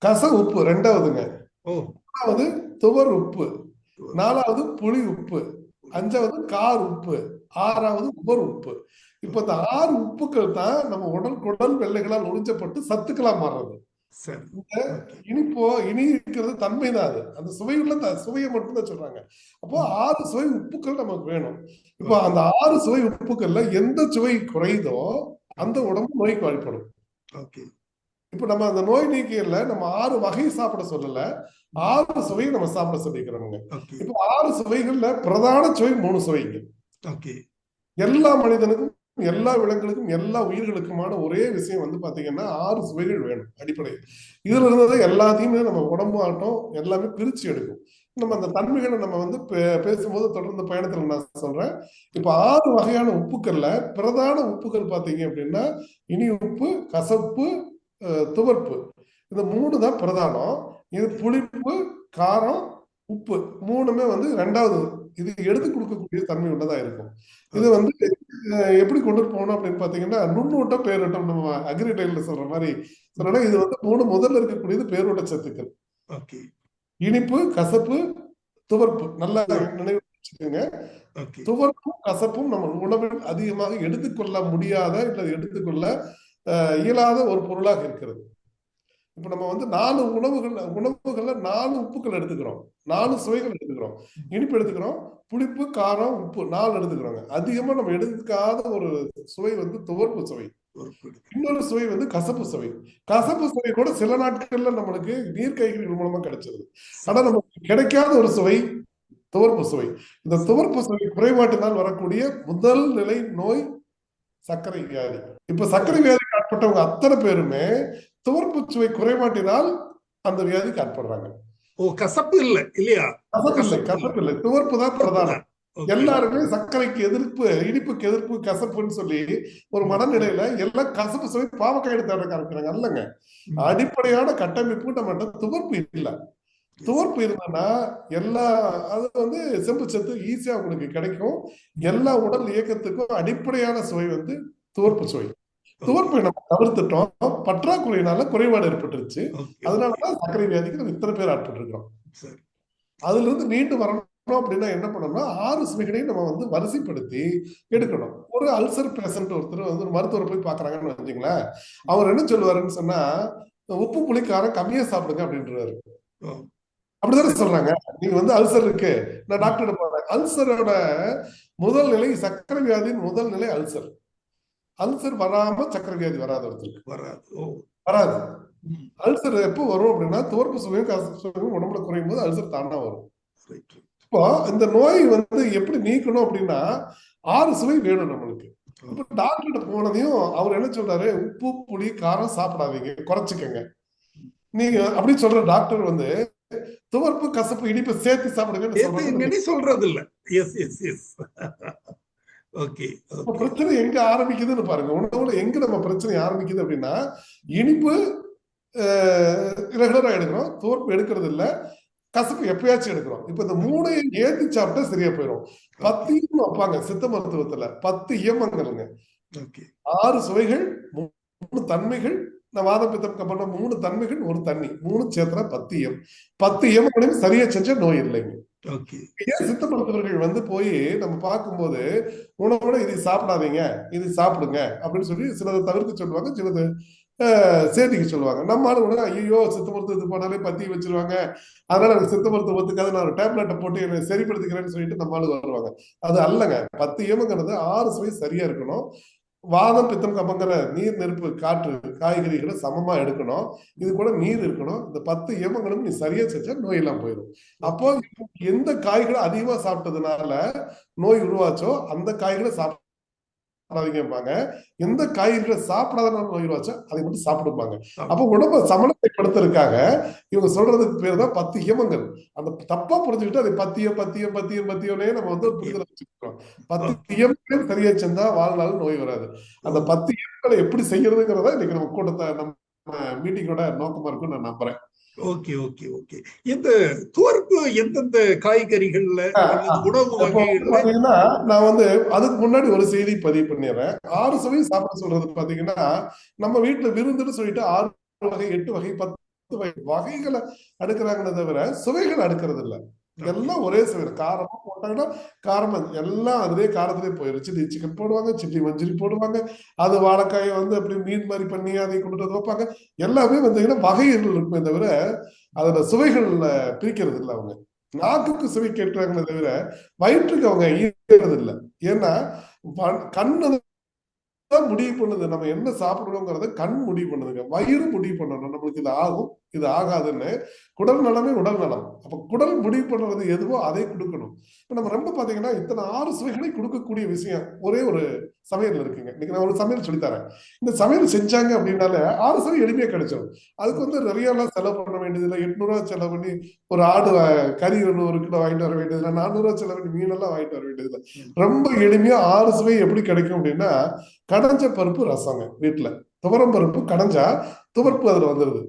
Speaker 2: கச உப்பு 2வதுங்க. 3வது துவர் உப்பு, 4வது புளி உப்பு, 5வது கார் உப்பு, 6வது உவர் உப்பு. இப்ப இந்த 6 உப்புக்கள் தான் நம்ம குடல் வெள்ளைகளால் உறிஞ்சப்பட்டு சத்துக்களா மாறுறது. இனி இருக்கிறது தன்மைதான். அது அந்த சுவையுள்ள சுவையை மட்டும் தான் சொல்றாங்க. அப்போ 6 சுவை உப்புக்கள் நமக்கு வேணும். இப்போ அந்த 6 சுவை உப்புக்கள்ல எந்த சுவை குறையுதோ அந்த உடம்பு நோய்க்கு வாய்ப்படும். இப்ப நம்ம அந்த நோய் நீக்கியல நம்ம 6 வகை சாப்பிட சொல்லல, 6 சுவையை நம்ம சாப்பிட சொல்லிக்கிறோங்க. இப்ப 6 சுவைகள்ல பிரதான சுவை 3 சுவைங்க. எல்லா மனிதனுக்கும், எல்லா விலங்குகளுக்கும், எல்லா உயிர்களுக்குமான ஒரே விஷயம் வந்து பாத்தீங்கன்னா 6 சுவைகள் வேணும் அடிப்படை. இதுல இருந்ததை எல்லாத்தையுமே நம்ம உடம்பு ஆட்டம் எல்லாமே பிரிச்சு எடுக்கும். நம்ம அந்த தன்மைகளை நம்ம வந்து பேசும்போது தொடர்ந்து பயணத்துல நான் சொல்றேன். இப்ப 6 வகையான உப்புக்கள்ல பிரதான உப்புகள் பாத்தீங்க அப்படின்னா இனி உப்பு, கசப்பு, துவர்ப்பு, இந்த 3 தான் பிரதானம். இது புளிப்பு, காரம், உப்பு 3மே வந்து 2வது. இது எடுத்து கொடுக்கக்கூடிய தன்மை உள்ளதா இருக்கும். இது வந்து எப்படி கொண்டு போகணும் அப்படின்னு பாத்தீங்கன்னா நுண்ணூட்டம் பேரூட்டம், நம்ம அக்ரிடைல்ல சொல்ற மாதிரி சொன்னா இது வந்து 3 முதல்ல இருக்கக்கூடியது பேரூட்ட சத்துக்கள். இனிப்பு, கசப்பு, துவர்ப்பு. நல்லா நினைவு வச்சுக்கோங்க. துவர்ப்பும் கசப்பும் நம்ம உணவில் அதிகமாக எடுத்துக்கொள்ள முடியாத இல்லை எடுத்துக்கொள்ள இயலாத ஒரு பொருளாக இருக்கிறது. இப்ப நம்ம வந்து 4 உணவுகள்ல 4 உப்புக்கள் எடுத்துக்கிறோம், 4 சுவைகள் எடுத்துக்கிறோம். இனிப்பு எடுத்துக்கிறோம், புளிப்பு, காரம், உப்பு 4 எடுத்துக்கிறோங்க. அதிகமா நம்ம எடுத்துக்காத ஒரு சுவை வந்து துவர்ப்பு சுவை. இன்னொரு சுவை வந்து கசப்பு சுவை. கசப்பு சுவை கூட சில நாட்கள்ல நம்மளுக்கு நீர்க்கைகள் மூலமா கிடைச்சிருது. ஆனா நமக்கு கிடைக்காத ஒரு சுவை துவர்ப்பு சுவை. இந்த துவர்ப்பு சுவை குறைபாட்டினால் வரக்கூடிய முதல் நிலை நோய் சர்க்கரை வியாதி. இப்ப சர்க்கரை வியாதிக்கு ஆட்பட்டவங்க அத்தனை பேருமே துவர்ப்பு சுவை குறைபாட்டினால் அந்த வியாதிக்கு ஆட்படுறாங்க.
Speaker 1: கசப்பு இல்ல இல்லையா?
Speaker 2: கசப்பு இல்லை, துவர்ப்பு தான் பிரதானம். எல்லாருமே சர்க்கரைக்கு எதிர்ப்பு, இனிப்புக்கு எதிர்ப்பு, கசப்புன்னு சொல்லி ஒரு மனநிலையில எல்லாம் கசப்பு சுவை பாவக்காய் எடுத்து ஆரம்பிக்கிறாங்க. அல்லங்க, அடிப்படையான கட்டமைப்பு நம்ம துவர்ப்பு இல்ல. துவர்ப்பு இருந்தா எல்லா அது வந்து செம்பு சத்து ஈஸியா உங்களுக்கு கிடைக்கும். எல்லா உடல் இயக்கத்துக்கும் அடிப்படையான சுவை வந்து துவர்ப்பு சுவை. துவர்ப்பை நம்ம தவிர்த்துட்டோம், பற்றாக்குறையினால குறைபாடு ஏற்பட்டுருச்சு. அதனாலதான் சர்க்கரை வியாதிக்கு நம்ம இத்தனை பேர் ஆட்பட்டு இருக்கிறோம். அதுல இருந்து மீண்டு வரணும் அப்படின்னா என்ன பண்ணணும்னா 6 சுவைகளையும் நம்ம வந்து வரிசைப்படுத்தி எடுக்கணும். ஒரு அல்சர் பேஷண்ட் ஒருத்தர் வந்து ஒரு மருத்துவரை போய் பாக்குறாங்கன்னு வச்சுங்களேன், அவர் என்ன சொல்லுவாருன்னு சொன்னா உப்பு புளிக்காரம் கம்மியா சாப்பிடுங்க அப்படின்றாரு. அப்படிதானே சொல்றாங்க. நீங்க வந்து அல்சர் இருக்கு, நான் டாக்டர் போறேன். அல்சரோட முதல் நிலை சர்க்கரை வியாதியின் முதல் நிலை அல்சர். அல்சர் வராம சர்க்கரை வியாதி வராது, ஒருத்தருக்கு வராது. அல்சர் எப்போ வரும் அப்படின்னா துவர்ப்பு சுவையும் கசப்பு சுவையும் உடம்புல குறையும் போது அல்சர் தானா வரும். இப்போ இந்த நோய் வந்து எப்படி நீக்கணும் அப்படின்னா 6 சுவை வேணும் நம்மளுக்கு. இப்ப டாக்டர்கிட்ட போனதையும் அவர் என்ன சொல்றாரு, உப்பு புளி காரம் சாப்பிடாதீங்க, குறைச்சிக்கங்க. நீங்க அப்படி சொல்ற டாக்டர் வந்து துவர்ப்பு கசப்பு இனிப்பு சேர்த்து சாப்பிடுங்க
Speaker 1: சொல்றது இல்ல.
Speaker 2: பிரச்சனை எங்க ஆரம்பிக்குதுன்னு பாருங்க. உணவுல எங்க நம்ம பிரச்சனை ஆரம்பிக்குது அப்படின்னா இனிப்பு, ரெகுலரா எடுக்கிறோம், துவர்ப்பு எடுக்கிறது இல்ல, கசப்பு எப்பயாச்சும் எடுக்கிறோம். இப்ப இந்த மூணையும் ஏத்தி சாப்பிட்டா சரியா போயிடும். 10 இயம்னு வைப்பாங்க சித்த மருத்துவத்துல, 10 இயமங்கள்ங்க.
Speaker 1: ஓகே
Speaker 2: 6 சுவைகள், 3 தன்மைகள், இந்த வாதம் பித்தம் கபம் 3 தன்மைகள், ஒரு தண்ணி, 3 சேர்த்தா 10 இயம். 10 இயமங்களையும் சரியா செஞ்சா நோய் இல்லைங்க.
Speaker 1: ஓகே
Speaker 2: ஏன் சித்த மருத்துவர்கள் வந்து போய் நம்ம பார்க்கும்போது உணவோட இதை சாப்பிடாதீங்க, இது சாப்பிடுங்க அப்படின்னு சொல்லி சிலதை தவிர்க்க சொல்லுவாங்க, சிலது சேர்த்திக்க சொல்லுவாங்க. நம்ம ஆளு உடனே ஐயோ சித்த மருத்துவத்துக்கு போனாலே பத்தி வச்சிருவாங்க, அதனால எனக்கு சித்த மருத்துவம் ஒத்துக்காது, நான் ஒரு டேப்லெட்டை போட்டு என்னை சரிப்படுத்திக்கிறேன்னு சொல்லிட்டு நம்ம ஆளு வருவாங்க. அது அல்லங்க. 10 இயமங்கிறது 6 சுவை சரியா இருக்கணும். வாதம் பித்தம் கபங்கிற நீர் நெருப்பு காற்று காய்கறிகளை சமமா எடுக்கணும். இது கூட நீர் இருக்கணும். இந்த 10 இயமங்களும் நீ சரியா செஞ்சா நோய் எல்லாம் போயிடும். அப்போ எந்த காய்களை அதிகமா சாப்பிட்டதுனால நோய் உருவாச்சோ அந்த காய்களை சாப்பிடாதீங்கம்பாங்க. எந்த காய்கறிகளை சாப்பிடாதனால நோய் உருவாச்சோ அதை மட்டும் சாப்பிடுப்பாங்க. அப்போ உடம்ப சமநிலைப்படுத்துறதுக்காக இவங்க சொல்றதுக்கு பேர் தான் 10 இயமங்கள். அந்த தப்பா புரிஞ்சுக்கிட்டு அதை பத்தியம்னே நம்ம வந்து ஒரு புரிதலை வச்சுக்கிறோம். 10 இயமங்களையும் சரியா செஞ்சா வாழ்நாள் நோய் வராது. அந்த 10 இயமங்களை எப்படி செய்யறதுங்கிறதா இன்னைக்கு நம்ம கூட்டத்தை நம்ம மீட்டிங்கோட நோக்கமா இருக்கும்னு நான் நம்புறேன்.
Speaker 1: ஓகே ஓகே ஓகே இந்த துவர்ப்பு எந்தெந்த காய்கறிகள்ல அல்லது உணவு வகைகள்ல
Speaker 2: பாத்தீங்கன்னா நான் வந்து அதுக்கு முன்னாடி ஒரு செய்தி பதிவு பண்ணிடுறேன். 6 சுவையும் சாப்பிட சொல்றது பாத்தீங்கன்னா நம்ம வீட்டுல விருந்துன்னு சொல்லிட்டு 6 வகை 8 வகை 10 வகை வகைகளை அடுக்கிறாங்களே தவிர சுவைகள் அடுக்கிறது இல்ல. எல்லாம் ஒரே சுவை. காரமா போட்டாங்கன்னா காரமா எல்லாம் அதுலயே காரத்திலே போயிடும். சில்லி சிக்கன் போடுவாங்க, சில்லி மஞ்சள் போடுவாங்க, அது வாழைக்காயை வந்து அப்படி மீன் மாதிரி பண்ணி அதை கொண்டு வந்து வைப்பாங்க. எல்லாமே வந்து வகைகள் இருக்குமே தவிர அதோட சுவைகள்ல பிரிக்கிறது இல்லை. அவங்க நாக்குக்கு சுவை கேட்கிறாங்களே தவிர வயிற்றுக்கு அவங்க ஈர்க்கிறது இல்லை. ஏன்னா கண்ணு தான் முடிவு பண்ணுது நம்ம என்ன சாப்பிடணுங்கிறத. கண் முடிவு பண்ணுதுங்க, வயிறு முடிவு பண்ணணும் நம்மளுக்கு இது ஆகும் இது ஆகாதுன்னு. குடல் நலமே உடல் நலம். அப்ப குடல் முடிவு பண்றது எதுவோ அதை கொடுக்கணும். இப்ப நம்ம ரொம்ப பாத்தீங்கன்னா இத்தனை 6 சுவைகளை கொடுக்கக்கூடிய விஷயம் ஒரே ஒரு சமையல் இருக்குங்க. இன்னைக்கு நான் ஒரு சமையல் சொல்லித்தரேன். இந்த சமையல் செஞ்சாங்க அப்படின்னால 6 சுவை எளிமையா கிடைச்சிடும். அதுக்கு வந்து நிறைய எல்லாம் செலவு பண்ண வேண்டியதில்லை. 800 ரூபாய் செலவு பண்ணி ஒரு ஆடு கறி 1 கிலோ வாங்கிட்டு வர வேண்டியதில்லை. 400 ரூபாய் செலவு பண்ணி மீனெல்லாம் வாங்கிட்டு வர வேண்டியதில்லை. ரொம்ப எளிமையா 6 சுவை எப்படி கிடைக்கும் அப்படின்னா, கடைஞ்ச பருப்பு ரசங்க. வீட்டுல துவரம் பருப்பு கடைஞ்சா துவர்ப்பு அதுல வந்துருது.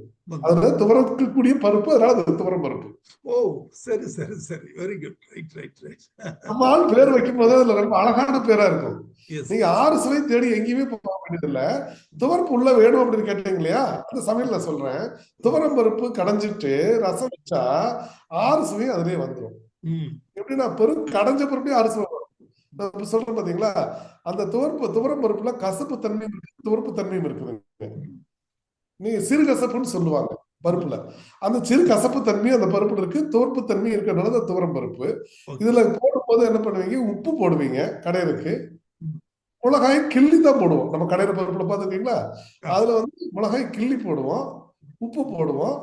Speaker 2: அதுல துவரக்கூடிய பருப்பு, அதனால அது துவரம் பருப்பு.
Speaker 1: ஓ சரி சரி சரி very good. Right right right.
Speaker 2: நம்ம ஆள் பேர் வைக்கும் போது அதுல ரொம்ப அழகான பேரா இருக்கும். நீங்க 6 சுவை தேடி எங்கேயுமே போக வேண்டியது இல்ல. துவர்ப்பு உள்ள வேணும் அப்படின்னு கேட்டீங்க இல்லையா, அந்த சமையல் நான் சொல்றேன். துவரம் பருப்பு கடைஞ்சிட்டு ரசம் வச்சா 6 சுவை அதுலயே வந்துடும். எப்படின்னா கடைஞ்ச பருப்பே 6 சுவை வரும். நான் சொல்றேன் பாத்தீங்களா, அந்த துவரம் பருப்புல கசப்பு தன்மையும் இருக்கு, துவர்ப்பு தன்மையும் இருக்குதுங்க. நீங்க சிறு கசப்புன்னு சொல்லுவாங்க பருப்புல. அந்த சிறு கசப்பு தன்மை அந்த பருப்புல இருக்கு, துவர்ப்பு தன்மை இருக்கிறதுனால துவரம் பருப்பு. இதுல போடும்போது என்ன பண்ணுவீங்க, உப்பு போடுவீங்க கடையிலுக்கு. மிளகாய் கிள்ளி தான் போடுவோம். நம்ம கடையில பருப்புல பாத்துருக்கீங்களா, அதுல வந்து மிளகாய் கிள்ளி போடுவோம், உப்பு போடுவோம்,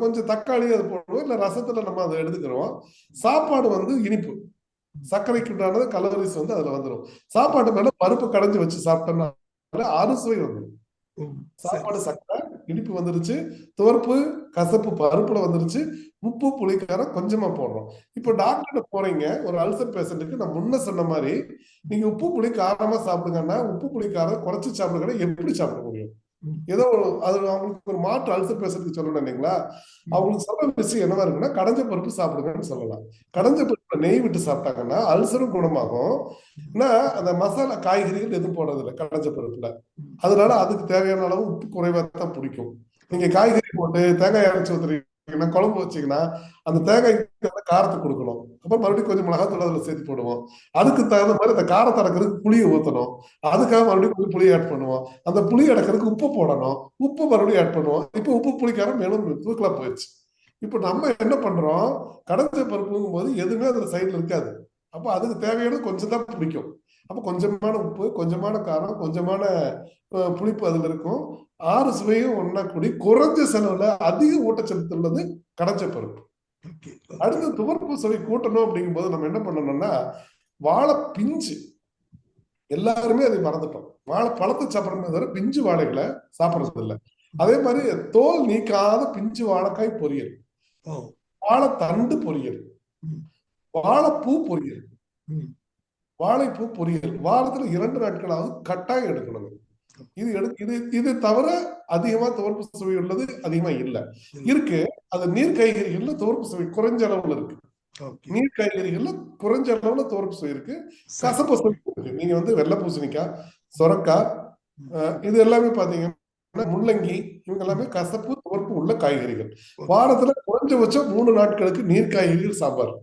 Speaker 2: கொஞ்சம் தக்காளி அது போடுவோம், இல்ல ரசத்துல நம்ம அதை எடுத்துக்கிறோம். சாப்பாடு வந்து இனிப்பு, சர்க்கரைக்கு உண்டானது கலோரிஸ் வந்து அதுல வந்துடும். சாப்பாடு மேல பருப்பு கடைஞ்சு வச்சு சாப்பிட்டோம்னா 6 சுவை வந்துடும். சாப்பாடு சக்கரை இனிப்பு வந்துருச்சு, துவர்ப்பு கசப்பு பருப்புல வந்துருச்சு, உப்பு புளிக்காரம் கொஞ்சமா போடுறோம். இப்போ டாக்டர் போறீங்க ஒரு அல்சர் பேஷண்ட்டுக்கு, நான் முன்ன சொன்ன மாதிரி நீங்க உப்பு புளி காரமா சாப்பிடுங்கன்னா உப்பு புளிக்காரம் குறைச்சி சாப்பிடுங்கன்னா எப்படி சாப்பிட முடியும்? ஏதோ அது அவங்களுக்கு ஒரு மாற்று அல்சர் பேஷண்ட்டுக்கு சொல்லணும் இல்லைங்களா. அவங்களுக்கு சொல்ற விஷயம் என்னவா இருக்குன்னா, கடைஞ்ச பருப்பு சாப்பிடுங்கன்னு சொல்லலாம். கடைஞ்ச பருப்புல நெய் விட்டு சாப்பிட்டாங்கன்னா அல்சரும் குணமாகும். அந்த மசாலா காய்கறிகள் எதுவும் போடுறது இல்லை கடைஞ்ச பருப்புல. அதனால அதுக்கு தேவையான அளவு உப்பு குறைவா தான் பிடிக்கும். நீங்க காய்கறி போட்டு தேங்காய் அரைச்சி ஊத்துறீங்கன்னா, குழம்பு வச்சீங்கன்னா அந்த தேங்காய்க்கு காரத்தை கொடுக்கணும். அப்புறம் மறுபடியும் கொஞ்சம் மிளகாத்தூள் அதுல சேர்த்து போடுவோம். அதுக்கு தகுந்த மாதிரி அந்த காரத்தை அடக்கிறதுக்கு புளியை ஊற்றணும். அதுக்காக மறுபடியும் கொஞ்சம் புளி ஆட் பண்ணுவோம். அந்த புளி அடக்கிறதுக்கு உப்பு போடணும். உப்பு மறுபடியும் ஆட் பண்ணுவோம். இப்போ உப்பு புளிக்காரம் மேலும் தூக்கலா போயிடுச்சு. இப்போ நம்ம என்ன பண்றோம், கடைஞ்ச பருப்புங்கும் போது எதுவுமே அதுல சைட்ல இருக்காது. அப்போ அதுக்கு தேவையான கொஞ்சம் தான் பிடிக்கும். அப்ப கொஞ்சமான உப்பு, கொஞ்சமான காரம், கொஞ்சமான புளிப்பு அதுல இருக்கும். 6 சுவையும் ஒன்னா கூடி குறைஞ்ச செலவுல அதிக ஊட்டச்சத்து உள்ளது கடைஞ்ச பருப்பு. அடுத்து துவர்ப்பு சுவை கூட்டணும் அப்படிங்கும் போது நம்ம என்ன பண்ணணும்னா, வாழை பிஞ்சு எல்லாருமே அதை மறந்துட்டோம். வாழை பழத்தை சாப்பிடறமே தவிர பிஞ்சு வாழைகளை சாப்பிடறது இல்லை. அதே மாதிரி தோல் நீக்காத பிஞ்சு வாழைக்காய் பொரியல், வாழை தண்டு பொரியல், வாழைப்பூ பொரியல், வாழைப்பூ பொரியல் வாரத்துல 2 நாட்களாவது கட்டாயம் எடுக்கணும். இது தவிர அதிகமா துவர்ப்பு சுவை உள்ளது அதிகமா இல்ல. இருக்கு, அது நீர் காய்கறிகள்ல துவர்ப்பு சுவை குறைஞ்ச அளவுல இருக்கு. நீர் காய்கறிகள்ல குறைஞ்ச அளவுல துவர்ப்பு சுவை இருக்கு, கசப்பு சுவை இருக்கு. நீங்க வந்து வெள்ளை பூசணிக்காய், சொரக்காய், இது எல்லாமே பாத்தீங்கன்னா முள்ளங்கி, இவங்க எல்லாமே கசப்பு துவர்ப்பு உள்ள காய்கறிகள். வாரத்துல குறைஞ்சபட்சம் 3 நாட்களுக்கு நீர் காய்கறிகள் சாம்பார்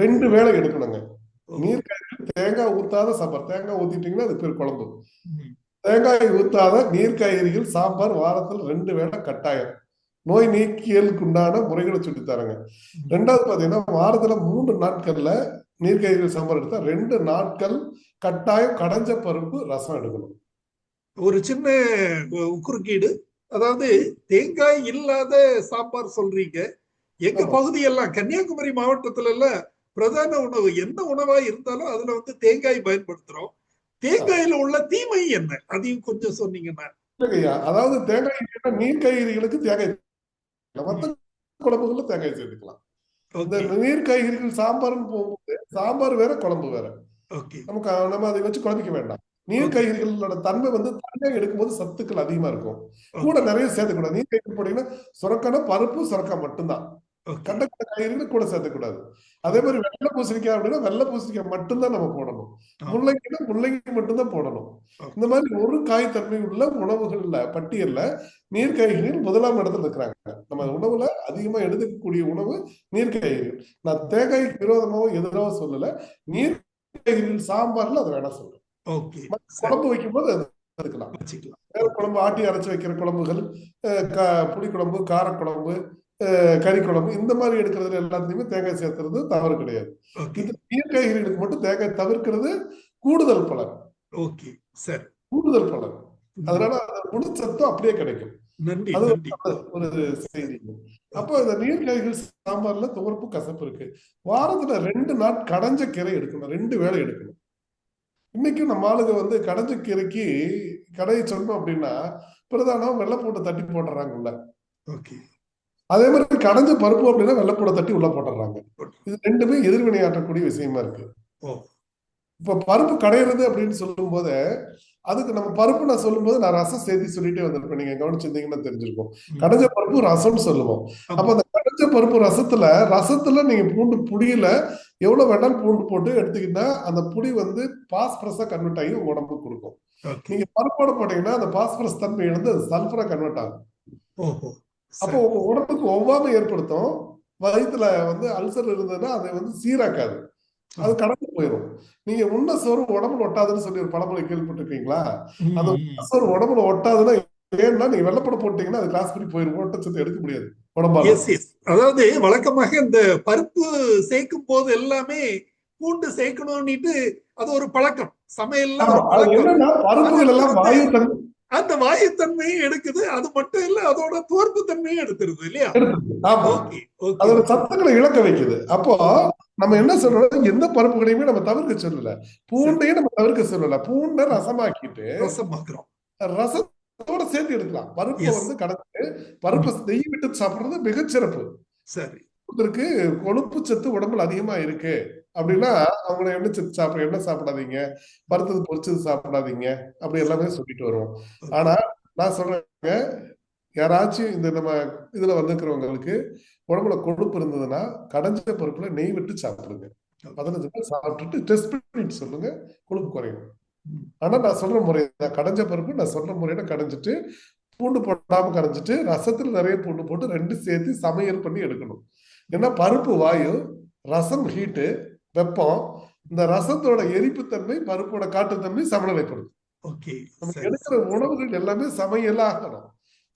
Speaker 2: 2 வேளை எடுக்கணுங்க. நீர் காய்கறி தேங்காய் ஊத்தாத சாம்பார். தேங்காய் ஊத்திட்டீங்கன்னா அது பேர் குழம்பு. தேங்காய் ஊத்தாத நீர் காய்கறிகள் சாம்பார் வாரத்தில் 2 வேளை கட்டாயம். நோய் நீக்கியலுக்கு உண்டான முறைகளை சொல்லி தராங்க. 2வது பாத்தீங்கன்னா வாரத்துல 3 நாட்கள்ல நீர் காய்கறி சாம்பார் எடுத்தா 2 நாட்கள் கட்டாயம் கடைஞ்ச பருப்பு ரசம் எடுக்கணும்.
Speaker 1: ஒரு சின்ன குறுக்கீடு, அதாவது தேங்காய் இல்லாத சாம்பார் சொல்றீங்க. எங்க பகுதியெல்லாம் கன்னியாகுமரி மாவட்டத்துல எல்லாம் பிரதான உணவு எந்த உணவா இருந்தாலும் அதுல வந்து தேங்காய் பயன்படுத்துறோம். தேங்காயில உள்ள தீமை என்ன, அதையும் கொஞ்சம் சொன்னீங்கன்னா.
Speaker 2: அதாவது தேங்காய் நீர் காய்கறிகளுக்கு தேங்காய், மற்ற குழம்புகள்ல தேங்காய் சேர்த்துக்கலாம். இந்த நீர் காய்கறிகள் சாம்பார்னு போகும்போது சாம்பார் வேற குழம்பு வேற, நம்ம அதை வச்சு குழம்பிக்க வேண்டாம். நீர் காய்கறிகளோட தன்மை வந்து தனியாக எடுக்கும்போது சத்துக்கள் அதிகமா இருக்கும், கூட நிறைய சேர்த்துக்கூடாது. நீர் காய்கறி போட்டீங்கன்னா சுரக்கான பருப்பு சுரக்காய் மட்டும்தான், கண்ட காய்கறிகள் கூட சேர்த்துக்கூடாது. அதே மாதிரி வெள்ளை பூசணிக்காய் அப்படின்னா வெள்ளை பூசணிக்காய் மட்டும்தான் நம்ம போடணும். முள்ளங்கினா முள்ளங்கி மட்டும்தான் போடணும். இந்த மாதிரி ஒரு காய் தன்மை உள்ள உணவுகள்ல பட்டியல்ல நீர் காய்கறிகள் 1ஆம் இடத்துல இருக்கிறாங்க. நம்ம உணவுல அதிகமா எடுத்துக்கக்கூடிய உணவு நீர் காய்கறிகள். நான் தேங்காய்க்கு விரோதமாவோ எதிராக சொல்லல, நீர் காய்கறிகள் சாம்பார்ல அதை வேணா சொல்றேன். குழம்பு வைக்கும் போது எடுக்கலாம். வேற குழம்பு ஆட்டி அரைச்சு வைக்கிற குழம்புகள், புளிக்குழம்பு, காரக்குழம்பு, கறி குழம்பு, இந்த மாதிரி எடுக்கிறதுல எல்லாத்துலயுமே தேங்காய் சேர்த்துறது தவறு கிடையாது. இந்த நீர் காய்கறிகளுக்கு மட்டும் தேங்காய் தவிர்க்கிறது கூடுதல் பலன். கூடுதல் பலன், அதனால முழு சத்தும் அப்படியே கிடைக்கும். அது ஒரு செய்தி. அப்போ இந்த நீர் காய்கறி சாம்பார்ல துவர்ப்பு கசப்பு இருக்கு. வாரத்துல 2 நாள் கடைஞ்ச கீரை எடுக்கணும், 2 வேளை எடுக்கணும். இன்னைக்கும் நம்ம ஆளுங்க வந்து கடைஞ்ச கீரைக்கு கடையை சொன்னோம் அப்படின்னா பிரதானம் வெள்ளைப்பூட்டை தட்டி போட்டுறாங்கல்ல. அதே மாதிரி கடைஞ்ச பருப்பு அப்படின்னா வெள்ளைப்பூடை தட்டி உள்ள போட்டுறாங்க. இது 2மே எதிர்வினையாற்றக்கூடிய விஷயமா இருக்கு. இப்ப பருப்பு கடையிறது அப்படின்னு சொல்லும் போது அதுக்கு நம்ம பருப்பு நான் சொல்லும் போது நான் ரசம் சேர்த்து சொல்லிட்டே வந்திருப்பேன். நீங்க கவனிச்சிருந்தீங்கன்னா தெரிஞ்சிருக்கும். கடைஞ்ச பருப்பு ரசம்னு சொல்லுவோம். அப்ப அந்த கடைஞ்ச பருப்பு ரசத்துல நீங்க பூண்டு புளியில எவ்வளவு வேணாலும் பூண்டு போட்டு எடுத்துக்கிட்டா அந்த புளி வந்து பாஸ்பரஸா கன்வெர்ட் ஆகி உடம்புக்கு கொடுக்கும். நீங்க பருப்போட போட்டீங்கன்னா அந்த பாஸ்பரஸ் தன்மை இழந்து அது சல்பரா கன்வெர்ட் ஆகும். அப்போ உங்க உடம்புக்கு ஒவ்வாமை ஏற்படுத்தும். வயிற்றுல வந்து அல்சர் இருந்ததுன்னா அதை வந்து சீராக்காது, அது கடந்து போயிடும். நீங்க உண்ண சோறு உடம்புல ஒட்டாதுன்னு சொல்லி ஒரு பழமொழி கேள்விப்பட்டிருக்கீங்களா? அந்த சோறு உடம்புல ஒட்டாதுன்னா ஏன்னா நீங்க வெள்ளைப்பட போட்டீங்கன்னா அது கிளாஸ் பண்ணி போயிடும், ஊட்டச்சத்து எடுக்க முடியாது உடம்பால.
Speaker 1: அதாவது வழக்கமாக இந்த பருப்பு சேர்க்கும் போது எல்லாமே பூண்டு சேர்க்கணும்னுட்டு அது ஒரு பழக்கம், சமையல்ல
Speaker 2: பருப்புகள் எல்லாம் வாயு தன்மை,
Speaker 1: அந்த வாயுத்தன்மையும் எடுக்குது. அது மட்டும் இல்ல அதோட துவர்ப்பு தன்மையும் எடுத்துருது இல்லையா?
Speaker 2: அதோட சத்துக்களை இழக்க வைக்குது. அப்போ நம்ம என்ன சொல்றோம், எந்த பருப்புகளையுமே நம்ம தவிர்க்க சொல்லல, பூண்டையும் நம்ம தவிர்க்க சொல்லல. பூண்டை ரசமாக்கிட்டு ரசத்தோட சேர்த்து எடுக்கலாம். பருப்பை வந்து கடந்து பருப்பை நெய் விட்டு சாப்பிடுறது மிகச்சிறப்பு.
Speaker 1: சரி,
Speaker 2: இதற்கு கொழுப்பு சத்து உடம்புல அதிகமா இருக்கு அப்படின்னா அவங்க எண்ணெய் சாப்பிடாதீங்க, பருத்தது பொரிச்சது சாப்பிடாதீங்க, அப்படி எல்லாமே சொல்லிட்டு வருவோம். ஆனா நான் சொல்றேங்க, யாராச்சும் இந்த நம்ம இதுல வந்திருக்கிறவங்களுக்கு உடம்புல கொழுப்பு இருந்ததுன்னா கடைஞ்ச பருப்புல நெய் விட்டு சாப்பிடுங்க. 15 நாள் சாப்பிட்டுட்டு டெஸ்ட் பண்ணிட்டு சொல்லுங்க, கொழுப்பு குறையும். ஆனா நான் சொல்ற முறை கடைஞ்ச பருப்பு நான் சொல்ற முறையில கடைஞ்சிட்டு பூண்டு போடாம கரைஞ்சிட்டு ரசத்துல நிறைய பூண்டு போட்டு 2 சேர்த்து சமையல் பண்ணி எடுக்கணும். ஏன்னா பருப்பு வாயு, ரசம் ஹீட்டு வெப்பம், இந்த ரசத்தோட எரிப்புத்தன்மை பருப்போட காட்டுத்தன்மை சமநிலைப்படுது. நம்ம எடுக்கிற உணவுகள் எல்லாமே சமையலா ஆகணும்.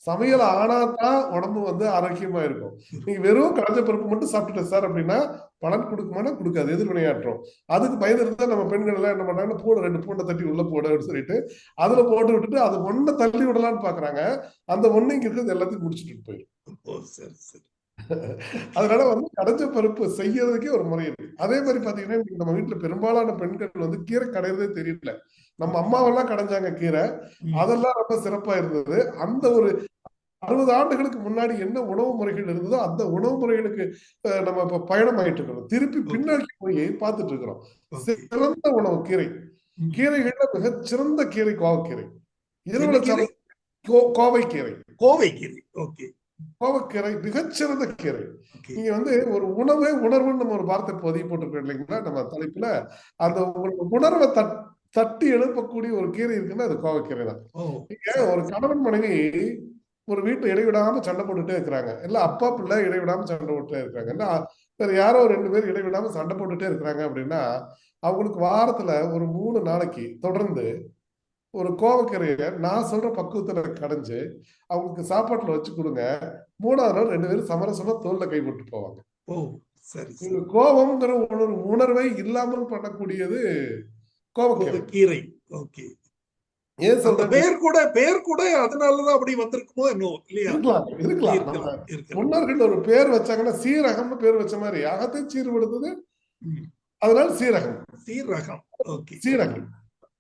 Speaker 2: சமையல் ஆனாதான் உடம்பு வந்து ஆரோக்கியமா இருக்கும். நீங்க வெறும் கடைஞ்ச பருப்பு மட்டும் சாப்பிட்டுட்டு சார் அப்படின்னா பலன் கொடுக்குமானா கொடுக்காது, எதிர்வினையாற்றும். அதுக்கு பயந்துருந்தா நம்ம பெண்கள் எல்லாம் என்ன பண்றாங்கன்னா பூண்டை 2 பூண்டை தட்டி உள்ள போடுன்னு சொல்லிட்டு அதுல போட்டு விட்டுட்டு அது ஒன்ன தள்ளி விடலான்னு பாக்குறாங்க. அந்த ஒண்ணு இங்க இருக்கிறது எல்லாத்தையும் முடிச்சுட்டு போயிடும். அதனால வந்து கடைஞ்ச பருப்பு செய்யறதுக்கே ஒரு முறை இருக்கு. அதே மாதிரி பாத்தீங்கன்னா நம்ம வீட்டுல பெரும்பாலான பெண்கள் வந்து கீரை கடையிறதே தெரியல. நம்ம அம்மாவெல்லாம் கடைஞ்சாங்க கீரை, அதெல்லாம் ரொம்ப சிறப்பா இருந்தது. அந்த ஒரு 60 ஆண்டுகளுக்கு முன்னாடி என்ன உணவு முறைகள் இருந்ததோ அந்த உணவு முறைகளுக்கு நம்ம இப்ப பயணம் ஆயிட்டு இருக்கிறோம். திருப்பி பின்னாடி போய் பார்த்துட்டு இருக்கிறோம். சிறந்த உணவு கீரை, கீரைகள்ல மிக சிறந்த கீரை கோவக்கீரை. இரவுல
Speaker 1: என்ன கீரை?
Speaker 2: சாப்பிட கோவைக்கீரை.
Speaker 1: கோவைக்கீரை. ஓகே.
Speaker 2: கோவைக்கீரை மிகச்சிறந்த கீரை.
Speaker 1: ஓகே.
Speaker 2: நீங்க வந்து ஒரு உணவே உணர்வுன்னு நம்ம ஒரு வார்த்தை பதிவு போட்டிருக்கோம் இல்லைங்களா நம்ம தலைப்புல. அந்த உங்களோட உணர்வை தட்டி எழுப்பக்கூடிய ஒரு கீரை இருக்குன்னா அது கோவைக்கீரை தான்.
Speaker 1: ஓ,
Speaker 2: நீங்க
Speaker 1: சரி.
Speaker 2: ஒரு கணவன் மனைவி ஒரு வீட்டுல இடைவிடாம சண்டை போட்டுட்டே இருக்கிறாங்க, இல்ல அப்பா பிள்ளை இடைவிடாம சண்டை போட்டுட்டே இருக்காங்க, இல்ல வேற யாரோ 2 பேர் இடைவிடாம சண்டை போட்டுட்டே இருக்கிறாங்க அப்படின்னா, அவங்களுக்கு வாரத்துல ஒரு 3 நாளைக்கு தொடர்ந்து ஒரு கோவக்கரையை நான் சொல்ற பக்குவத்துல கடைஞ்சு அவங்களுக்கு சாப்பாட்டுல வச்சு கொடுங்க. 3வது நாள் 2 பேரும் சமரசமா தோல்ல கை போட்டு போவாங்க.
Speaker 1: ஓ, சரி
Speaker 2: இந்த
Speaker 1: சரி.
Speaker 2: கோபம்ங்கிற ஒரு உணர்வை இல்லாமல் பண்ணக்கூடியது கோவக்கரை.
Speaker 1: கோவைக்கீரை. ஓகே.
Speaker 2: ஏன்
Speaker 1: அந்த
Speaker 2: சொல்றேன்?
Speaker 1: பேர் கூட அதனாலதான் அப்படி வந்திருக்குமோ என்னவோ இல்லையா?
Speaker 2: இருக்கலாம் இருக்கலாம். நம்ம
Speaker 1: இருக்கலாம் இருக்கலாம்.
Speaker 2: முன்னோர்கள் ஒரு பேர் வச்சாங்கன்னா சீரகம்னு பேர் வச்ச மாதிரி அகத்தை சீர்படுத்துது,
Speaker 1: ம்.
Speaker 2: அதனால சீரகம்.
Speaker 1: சீரகம். ஓகே.
Speaker 2: சீரகம்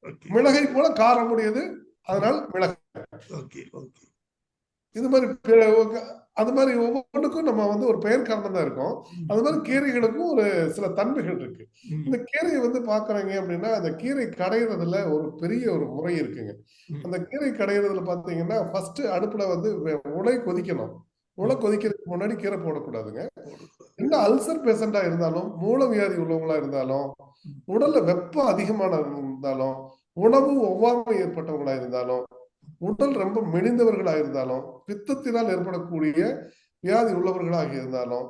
Speaker 1: ஓகே.
Speaker 2: மிளகை போல காரம் உடையது, அதனால் மிளகு.
Speaker 1: ஓகே. ஓகே.
Speaker 2: இது மாதிரி அது மாதிரி ஒவ்வொன்றுக்கும் நம்ம வந்து ஒரு பெயர் காரணம் தான் இருக்கும். அது மாதிரி கீரைகளுக்கும் ஒரு சில தன்மைகள் இருக்கு.
Speaker 1: ம்.
Speaker 2: இந்த கீரையை வந்து பாக்குறீங்க அப்படின்னா அந்த கீரை கடையிறதுல ஒரு பெரிய ஒரு முறை இருக்குங்க.
Speaker 1: ம்.
Speaker 2: அந்த கீரை கடையிறதுல பாத்தீங்கன்னா ஃபர்ஸ்ட் அடுப்புல வந்து உலை கொதிக்கணும். உலை கொதிக்கிறதுக்கு முன்னாடி கீரை போடக்கூடாதுங்க. என்ன அல்சர் பேஷண்டா இருந்தாலும், மூலவியாதி உள்ளவங்களா இருந்தாலும், உடல்ல வெப்பம் அதிகமான இருந்தாலும், உணவு ஒவ்வாமை ஏற்பட்டவங்களா இருந்தாலும், உடல் ரொம்ப மெலிந்தவர்களா இருந்தாலும், பித்தத்தினால் ஏற்படக்கூடிய வியாதி உள்ளவர்களாக இருந்தாலும்,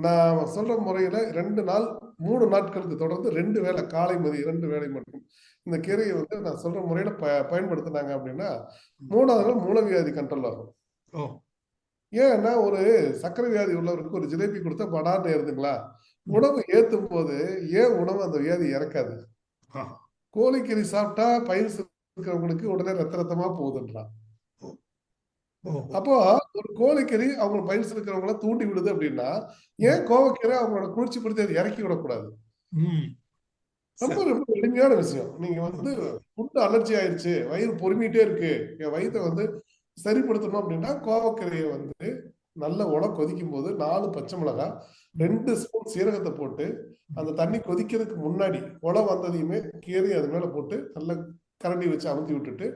Speaker 2: நான் சொல்ற முறையில 2 நாள் 3 நாட்களுக்கு தொடர்ந்து 2 வேளை காலை மதியம் 2 வேளை மட்டும் இந்த கீரையை வந்து நான் சொல்ற முறையில பயன்படுத்தினாங்க அப்படின்னா 3வது நாள் மூலவியாதி கண்ட்ரோல் ஆகும்.
Speaker 1: ஓ.
Speaker 2: ஏன்னா ஒரு சர்க்கரை வியாதி உள்ளவருக்கு ஒரு ஜிலேபி கொடுத்தா படார்னு ஏறுதுங்களா? உணவு ஏத்தும் போது ஏன் உணவு அந்த வியாதி இறக்காது?
Speaker 1: ஆ.
Speaker 2: கோழிக்கறி சாப்பிட்டா பயிர் இருக்கிறவங்களுக்கு உடனே ரத்தமா போகுதுன்றான்.
Speaker 1: ஓ.
Speaker 2: அப்போ ஒரு கோழிக்கறி அவங்க பயிற்சி இருக்கிறவங்கள தூண்டி விடுது அப்படின்னா, ஏன் கோவக்கீரை அவங்களோட குளிர்ச்சி படுத்தி அதை இறக்கி விடக்கூடாது?
Speaker 1: ம்.
Speaker 2: ரொம்ப
Speaker 1: சரி.
Speaker 2: ரொம்ப எளிமையான விஷயம். நீங்க வந்து ஃபுட் அலர்ஜி ஆயிடுச்சு, வயிறு பொறுமிட்டே இருக்கு, என் வயித்தை வந்து சரிப்படுத்தணும் அப்படின்னா கோவக்கீரையை வந்து நல்ல உலை கொதிக்கும் போது 4 பச்சை மிளகாய், 2 ஸ்பூன் சீரகத்தை போட்டு அந்த தண்ணி கொதிக்கிறதுக்கு முன்னாடி உலை வந்ததையுமே கீரையை அது மேல போட்டு நல்லா கரண்டி வச்சு அமுத்தி விட்டுட்டு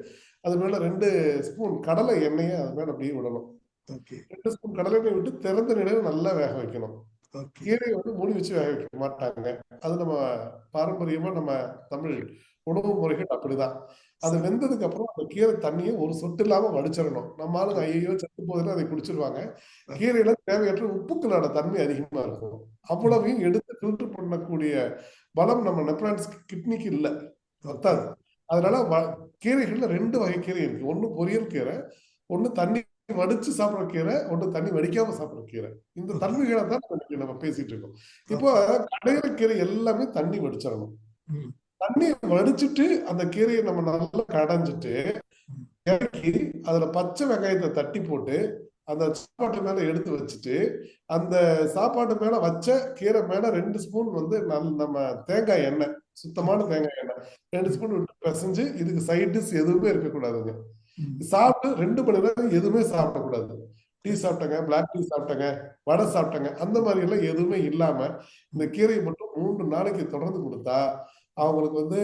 Speaker 2: அது மேல 2 ஸ்பூன் கடலை எண்ணெயை அது மேல அப்படியே விடணும்.
Speaker 1: ஓகே.
Speaker 2: 2 ஸ்பூன் கடலை எண்ணெய் விட்டு திறந்த நிலையில நல்லா வேக வைக்கணும்.
Speaker 1: ஓகே.
Speaker 2: கீரையை வந்து மூடி வச்சு வேக வைக்க மாட்டாங்க. அது நம்ம பாரம்பரியமா நம்ம தமிழ் உணவு முறைகள் அப்படிதான். அது வெந்ததுக்கு அப்புறம் அந்த கீரை தண்ணியை ஒரு சொட்டு இல்லாம வடிச்சிடணும். நம்ம ஆளுங்க ஐயோ செத்து போகுதுன்னு அதை குடிச்சிருவாங்க. கீரையில தேவையற்ற உப்புக்களோட தன்மை அதிகமா இருக்கும். அவ்வளவையும் எடுத்து ஃபில்டர் பண்ணக்கூடிய பலம் நம்ம நெப்ரான்ஸ் கிட்னிக்கு இல்லை, பத்தாது. அதனால கீரைகள்ல 2 வகை கீரை இருக்கு. ஒண்ணு பொரியல் கீரை, ஒண்ணு தண்ணி வடிச்சு சாப்பிடுற கீரை, ஒண்ணு தண்ணி வடிக்காம சாப்பிடுற கீரை. இந்த தன்மைகளை தான் நம்ம பேசிட்டு இருக்கோம். இப்போ கடையிற கீரை எல்லாமே தண்ணி வடிச்சிடணும். தண்ணி வடிச்சிட்டு அந்த கீரையை நம்ம நல்லா கடைஞ்சிட்டு இறக்கி அதுல பச்சை வெங்காயத்தை தட்டி போட்டு அந்த சாப்பாட்டு மேல எடுத்து வச்சுட்டு அந்த சாப்பாட்டு மேல வச்ச கீரை மேல 2 ஸ்பூன் வந்து நம்ம தேங்காய் எண்ணெய், சுத்தமான தேங்காய் எண்ணெய் 2 ஸ்பூன் விட்டு பிசைஞ்சு, இதுக்கு சைட் டிஷ் எதுவுமே இருக்கக்கூடாதுங்க. சாப்பிட்டு 2 மணி நேரம் எதுவுமே சாப்பிடக்கூடாது. டீ சாப்பிட்டங்க, பிளாக் டீ சாப்பிட்டங்க, வடை சாப்பிட்டங்க, அந்த மாதிரி எல்லாம் எதுவுமே இல்லாம இந்த கீரையை மட்டும் 3 நாளைக்கு தொடர்ந்து கொடுத்தா அவங்களுக்கு வந்து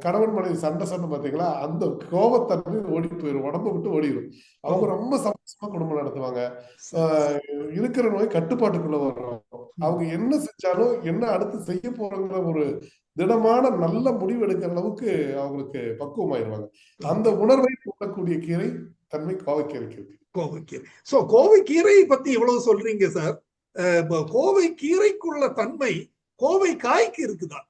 Speaker 2: கணவன் மனைவி சண்டை பாத்தீங்களா, அந்த கோபத்தன்மை ஓடி போயிடும், உடம்பு விட்டு ஓடிடும். அவங்க ரொம்ப சந்தோஷமா குடும்பம் நடத்துவாங்க. இருக்கிற நோய் கட்டுப்பாட்டுக்குள்ள வரும். அவங்க என்ன செஞ்சாலும் என்ன அடுத்து செய்ய போறங்கிற ஒரு திடமான நல்ல முடிவு எடுக்கிற அளவுக்கு அவங்களுக்கு பக்குவமாயிருவாங்க. அந்த உணர்வை தூண்டக்கூடிய கீரை தன்மை கோவைக்கீரைக்கு இருக்கு.
Speaker 1: கோவைக்கீரை. சோ கோவைக்கீரை பத்தி இவ்வளவு சொல்றீங்க சார். கோவை கீரைக்குள்ள தன்மை கோவை காய்க்கு இருக்குதா?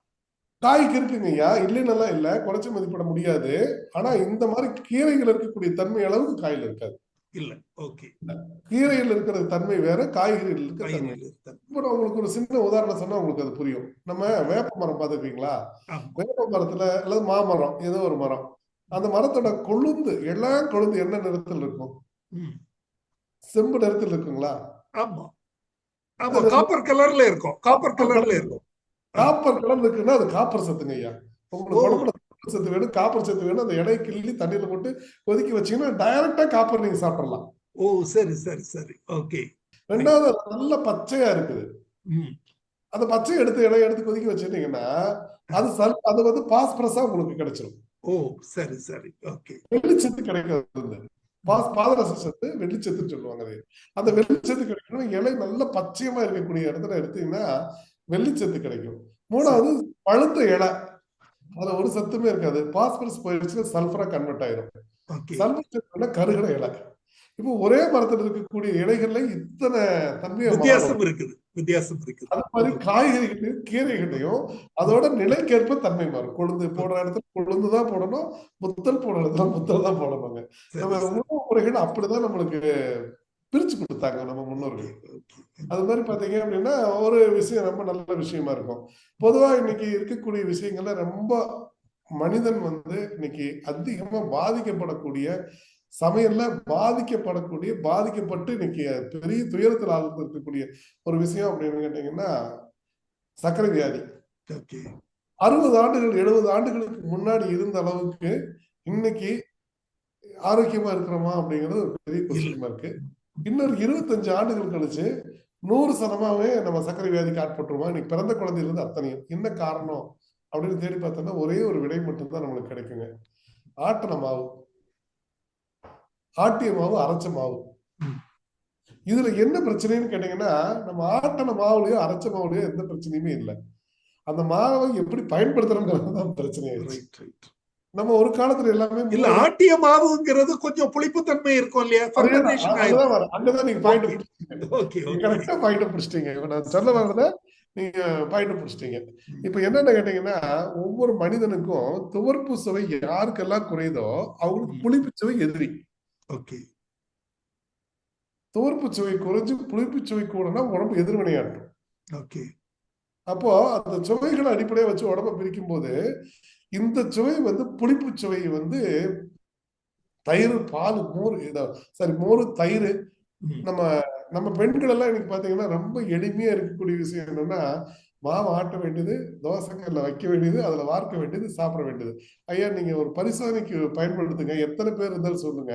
Speaker 2: காய்க்கு இருக்குங்க ஐயா, இல்லைன்னு இல்ல, குறைச்சு மதிப்பிட முடியாது. ஆனா இந்த மாதிரி கீரைகள் இருக்கக்கூடிய தன்மை அளவுக்கு காயில இருக்காது.
Speaker 1: இல்ல. ஓகே.
Speaker 2: கீரையில் இருக்கிற தன்மை வேற, காய்கறிகள் இருக்கிற தன்மை. இப்போ நான் உங்களுக்கு ஒரு சின்ன உதாரணம் சொன்னா உங்களுக்கு அது புரியும். நம்ம வேப்ப மரம் பார்த்துருக்கீங்களா? வேப்ப மரத்துல அல்லது மாமரம், ஏதோ ஒரு மரம், அந்த மரத்தோட கொழுந்து எல்லாம் கொழுந்து என்ன நிறத்தில் இருக்கும்? செம்பு நிறத்தில் இருக்குங்களா?
Speaker 1: ஆமா ஆமா, காப்பர் கலர்ல இருக்கும். காப்பர் கலர்ல இருக்கும்.
Speaker 2: காப்பர் கலர் இருக்குன்னா அது காப்பர் சத்துங்க ஐயா. உங்களுக்கு உடம்புல சத்து வேணும், காப்பர் சத்து வேணும். அந்த எடை கிள்ளி தண்ணியில போட்டு கொதிக்க வச்சீங்கன்னா டைரக்டா காப்பர் நீங்க சாப்பிடலாம்.
Speaker 1: ஓ, சரி சரி சரி. ஓகே.
Speaker 2: 2வது நல்ல பச்சையா இருக்குது. அந்த பச்சை எடுத்து இலையை எடுத்து கொதிக்க வச்சிருந்தீங்கன்னா அது வந்து பாஸ்பரஸா உங்களுக்கு கிடைச்சிடும்.
Speaker 1: ஓ, சரி சரி, ஓகே.
Speaker 2: வெள்ளிச்சத்து கிடைக்கிறது. பாதரச சத்து வெள்ளிச்சத்துன்னு சொல்லுவாங்க. அது அந்த வெள்ளிச்சத்து கிடைக்கணும். இலை நல்ல பச்சையமா இருக்கக்கூடிய இடத்துல எடுத்தீங்கன்னா வெள்ளிச்சத்து கிடைக்கும். மூணாவது பழுத்த இலை, அதுல ஒரு சத்துமே இருக்காது. பாஸ்பரஸ் போயிடுச்சுன்னா சல்ஃபரா கன்வெர்ட் ஆயிரும்.
Speaker 1: ஓகே.
Speaker 2: சல்ஃபர் சத்துனா கருகிற இலை. இப்போ ஒரே மரத்துல இருக்கக்கூடிய இலைகள்ல இத்தனை தன்மையை மாறும்.
Speaker 1: வித்தியாசம் இருக்குது, வித்தியாசம் இருக்குது.
Speaker 2: அது மாதிரி காய்கறிகளையும் கீரைகளையும் அதோட நிலைக்கேற்ப தன்மை மாறும். கொழுந்து போடுற இடத்துல கொழுந்துதான் போடணும், முத்தல் போடுற இடத்துல முத்தல் தான் போடணுங்க. நம்ம உணவு முறைகள் அப்படிதான் நம்மளுக்கு பிரிச்சு கொடுத்தாங்க நம்ம முன்னோர்கள். அது மாதிரி பாத்தீங்க அப்படின்னா ஒரு விஷயம் ரொம்ப நல்ல விஷயமா இருக்கும். பொதுவா இன்னைக்கு இருக்கக்கூடிய விஷயங்கள்ல ரொம்ப மனிதன் வந்து இன்னைக்கு அதிகமா பாதிக்கப்படக்கூடிய சமையல்ல பாதிக்கப்பட்டு இன்னைக்கு பெரிய துயரத்தில் ஆழ்ந்து இருக்கக்கூடிய ஒரு விஷயம் அப்படின்னு கேட்டீங்கன்னா சர்க்கரை வியாதி. 60 ஆண்டுகள் 70 ஆண்டுகளுக்கு முன்னாடி இருந்த அளவுக்கு இன்னைக்கு ஆரோக்கியமா இருக்கிறோமா அப்படிங்கிறது ஒரு பெரிய கொஸ்டின் இருக்கு. இன்னொரு 25 ஆண்டுகள் கழிச்சு 100% நம்ம சர்க்கரை வியாதிக்கு ஆட்பட்டுருமா? இன்னைக்கு பிறந்த குழந்தையிலிருந்து அத்தனையும் என்ன காரணம் அப்படின்னு தேடி பார்த்தோம்னா ஒரே ஒரு விடை மட்டும்தான் நம்மளுக்கு கிடைக்குங்க. ஆட்டின மாவு, ஆட்டிய மாவு, அரைச்ச மாவு. இதுல என்ன பிரச்சனைன்னு கேட்டீங்கன்னா நம்ம ஆட்டின மாவுலயோ அரைச்ச மாவுலயோ எந்த பிரச்சனையுமே இல்லை. அந்த மாவை எப்படி பயன்படுத்துறோங்கிறது தான் பிரச்சனை. நம்ம ஒரு காலத்துல எல்லாமே
Speaker 1: இல்ல, ஆட்டிய மாவுங்கிறது கொஞ்சம் புளிப்புத்தன்மை இருக்கும் இல்லையா?
Speaker 2: அங்கதான் நீங்க பாயிண்ட் பிடிச்சிட்டீங்க. நான் சொல்ல வரத நீங்க பாயிண்ட் பிடிச்சிட்டீங்க. இப்ப என்னன்னு கேட்டீங்கன்னா ஒவ்வொரு மனிதனுக்கும் துவர்ப்பு சுவை யாருக்கெல்லாம் குறையுதோ அவங்களுக்கு புளிப்பு சுவை எதிரி.
Speaker 1: ஓகே.
Speaker 2: துவர்ப்பு சுவை குறைஞ்சு புளிப்பு சுவை கூடனா உடம்பு எதிர்வினையாட்டும்.
Speaker 1: ஓகே.
Speaker 2: அப்போ அந்த சுவைகளை அடிப்படையா வச்சு உடம்ப பிரிக்கும் போது இந்த சுவை வந்து புளிப்பு சுவை வந்து தயிர், பால், மோர், மோர், தயிர். நம்ம பெண்கள் எல்லாம் இன்னைக்கு பாத்தீங்கன்னா ரொம்ப எளிமையா இருக்கக்கூடிய விஷயம் என்னன்னா மாவு ஆட்ட வேண்டியது, தோசைக்கல்ல வைக்க வேண்டியது, அதுல வார்க்க வேண்டியது, சாப்பிட வேண்டியது. ஐயா நீங்க ஒரு பரிசோதனைக்கு பயன்படுத்துங்க. எத்தனை பேர் இருந்தாலும் சொல்லுங்க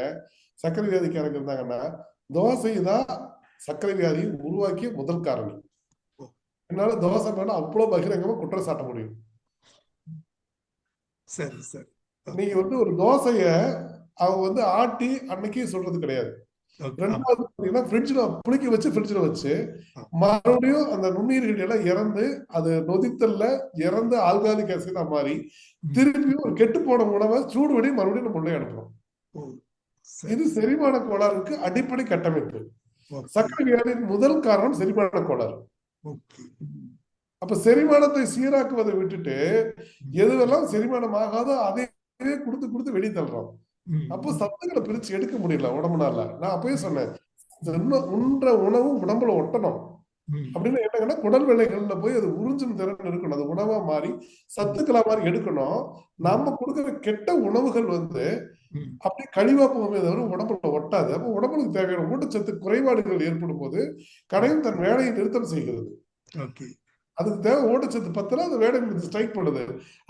Speaker 2: சர்க்கரை வியாதிக்காரங்க இருந்தாங்கன்னா தோசை தான் சர்க்கரை வியாதியை உருவாக்கிய முதல் காரணி. என்னால தோசை மேல அவ்வளவு பகிரங்கமா குற்றம் சாட்ட முடியும்.
Speaker 1: சரி சரி.
Speaker 2: நீங்க வந்து ஒரு தோசைய அவங்க வந்து ஆட்டி அன்னைக்கு சொல்றது கிடையாது. ரெண்டாவது பாத்தீங்கன்னா ஃப்ரிட்ஜ்ல புளிக்க வச்சு ஃப்ரிட்ஜ்ல வச்சு மறுபடியும் அந்த நுண்ணுயிர்கள் எல்லாம் இறந்து அது நொதித்தல்ல இறந்து ஆல்காலிக் ஆசிடா மாறி திருப்பியும் ஒரு கெட்டு போன உணவை சூடு வடி மறுபடியும் நம்ம உள்ளே அனுப்புறோம். இது செரிமான கோளாறுக்கு அடிப்படை கட்டமைப்பு. சர்க்கரை வியாதியின் முதல் காரணம் செரிமான கோளாறு. அப்ப செரிமானத்தை சீராக்குவதை விட்டுட்டு எதுவெல்லாம் செரிமானம் ஆகாதோ அதையே கொடுத்து வெளியே தள்ளுறோம். அப்போ சத்துக்களை பிரிச்சு எடுக்க முடியல உடம்புனால. நான் அப்பயே சொன்னேன் உண்ற உணவு உடம்புல ஒட்டணும் அப்படின்னு என்னங்கன்னா குடல் வேலைகள்ல போய் அது உறிஞ்சும் திறன் இருக்கணும். அது உணவா மாறி சத்துக்களா மாதிரி எடுக்கணும். நம்ம கொடுக்குற கெட்ட உணவுகள் வந்து அப்படியே கழிவா போகுமே தவிர உடம்புல ஒட்டாது. அப்போ உடம்புக்கு தேவையான ஊட்டச்சத்து குறைபாடுகள் ஏற்படும் போது கடையும் தன் வேலையை நிறுத்தம் செய்கிறது. அதுக்கு தேவை ஊட்டச்சத்து பத்தல அது வேலை ஸ்ட்ரைக் பண்ணுது.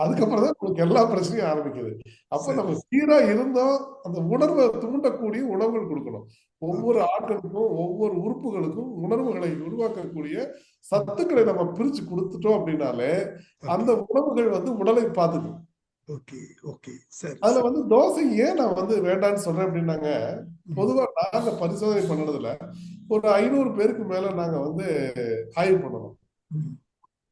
Speaker 2: அதுக்கப்புறம் தான் உங்களுக்கு எல்லா பிரச்சனையும் ஆரம்பிக்குது. அப்ப நம்ம சீரா இருந்தோம் அந்த உணர்வை தூண்டக்கூடிய உணவுகள் கொடுக்கணும். ஒவ்வொரு ஆட்களுக்கும் ஒவ்வொரு உறுப்புகளுக்கும் உணர்வுகளை உருவாக்கக்கூடிய சத்துக்களை நம்ம பிரிச்சு கொடுத்துட்டோம் அப்படின்னாலே அந்த உணவுகள் வந்து உடலை பார்த்துக்கும். அதுல வந்து தோசை ஏன் நான் வந்து வேண்டான்னு சொல்றேன் அப்படின்னாங்க, பொதுவா நாங்க பரிசோதனை பண்ணதுல ஒரு 500 பேருக்கு மேல நாங்க வந்து ஆய்வு பண்ணணும்.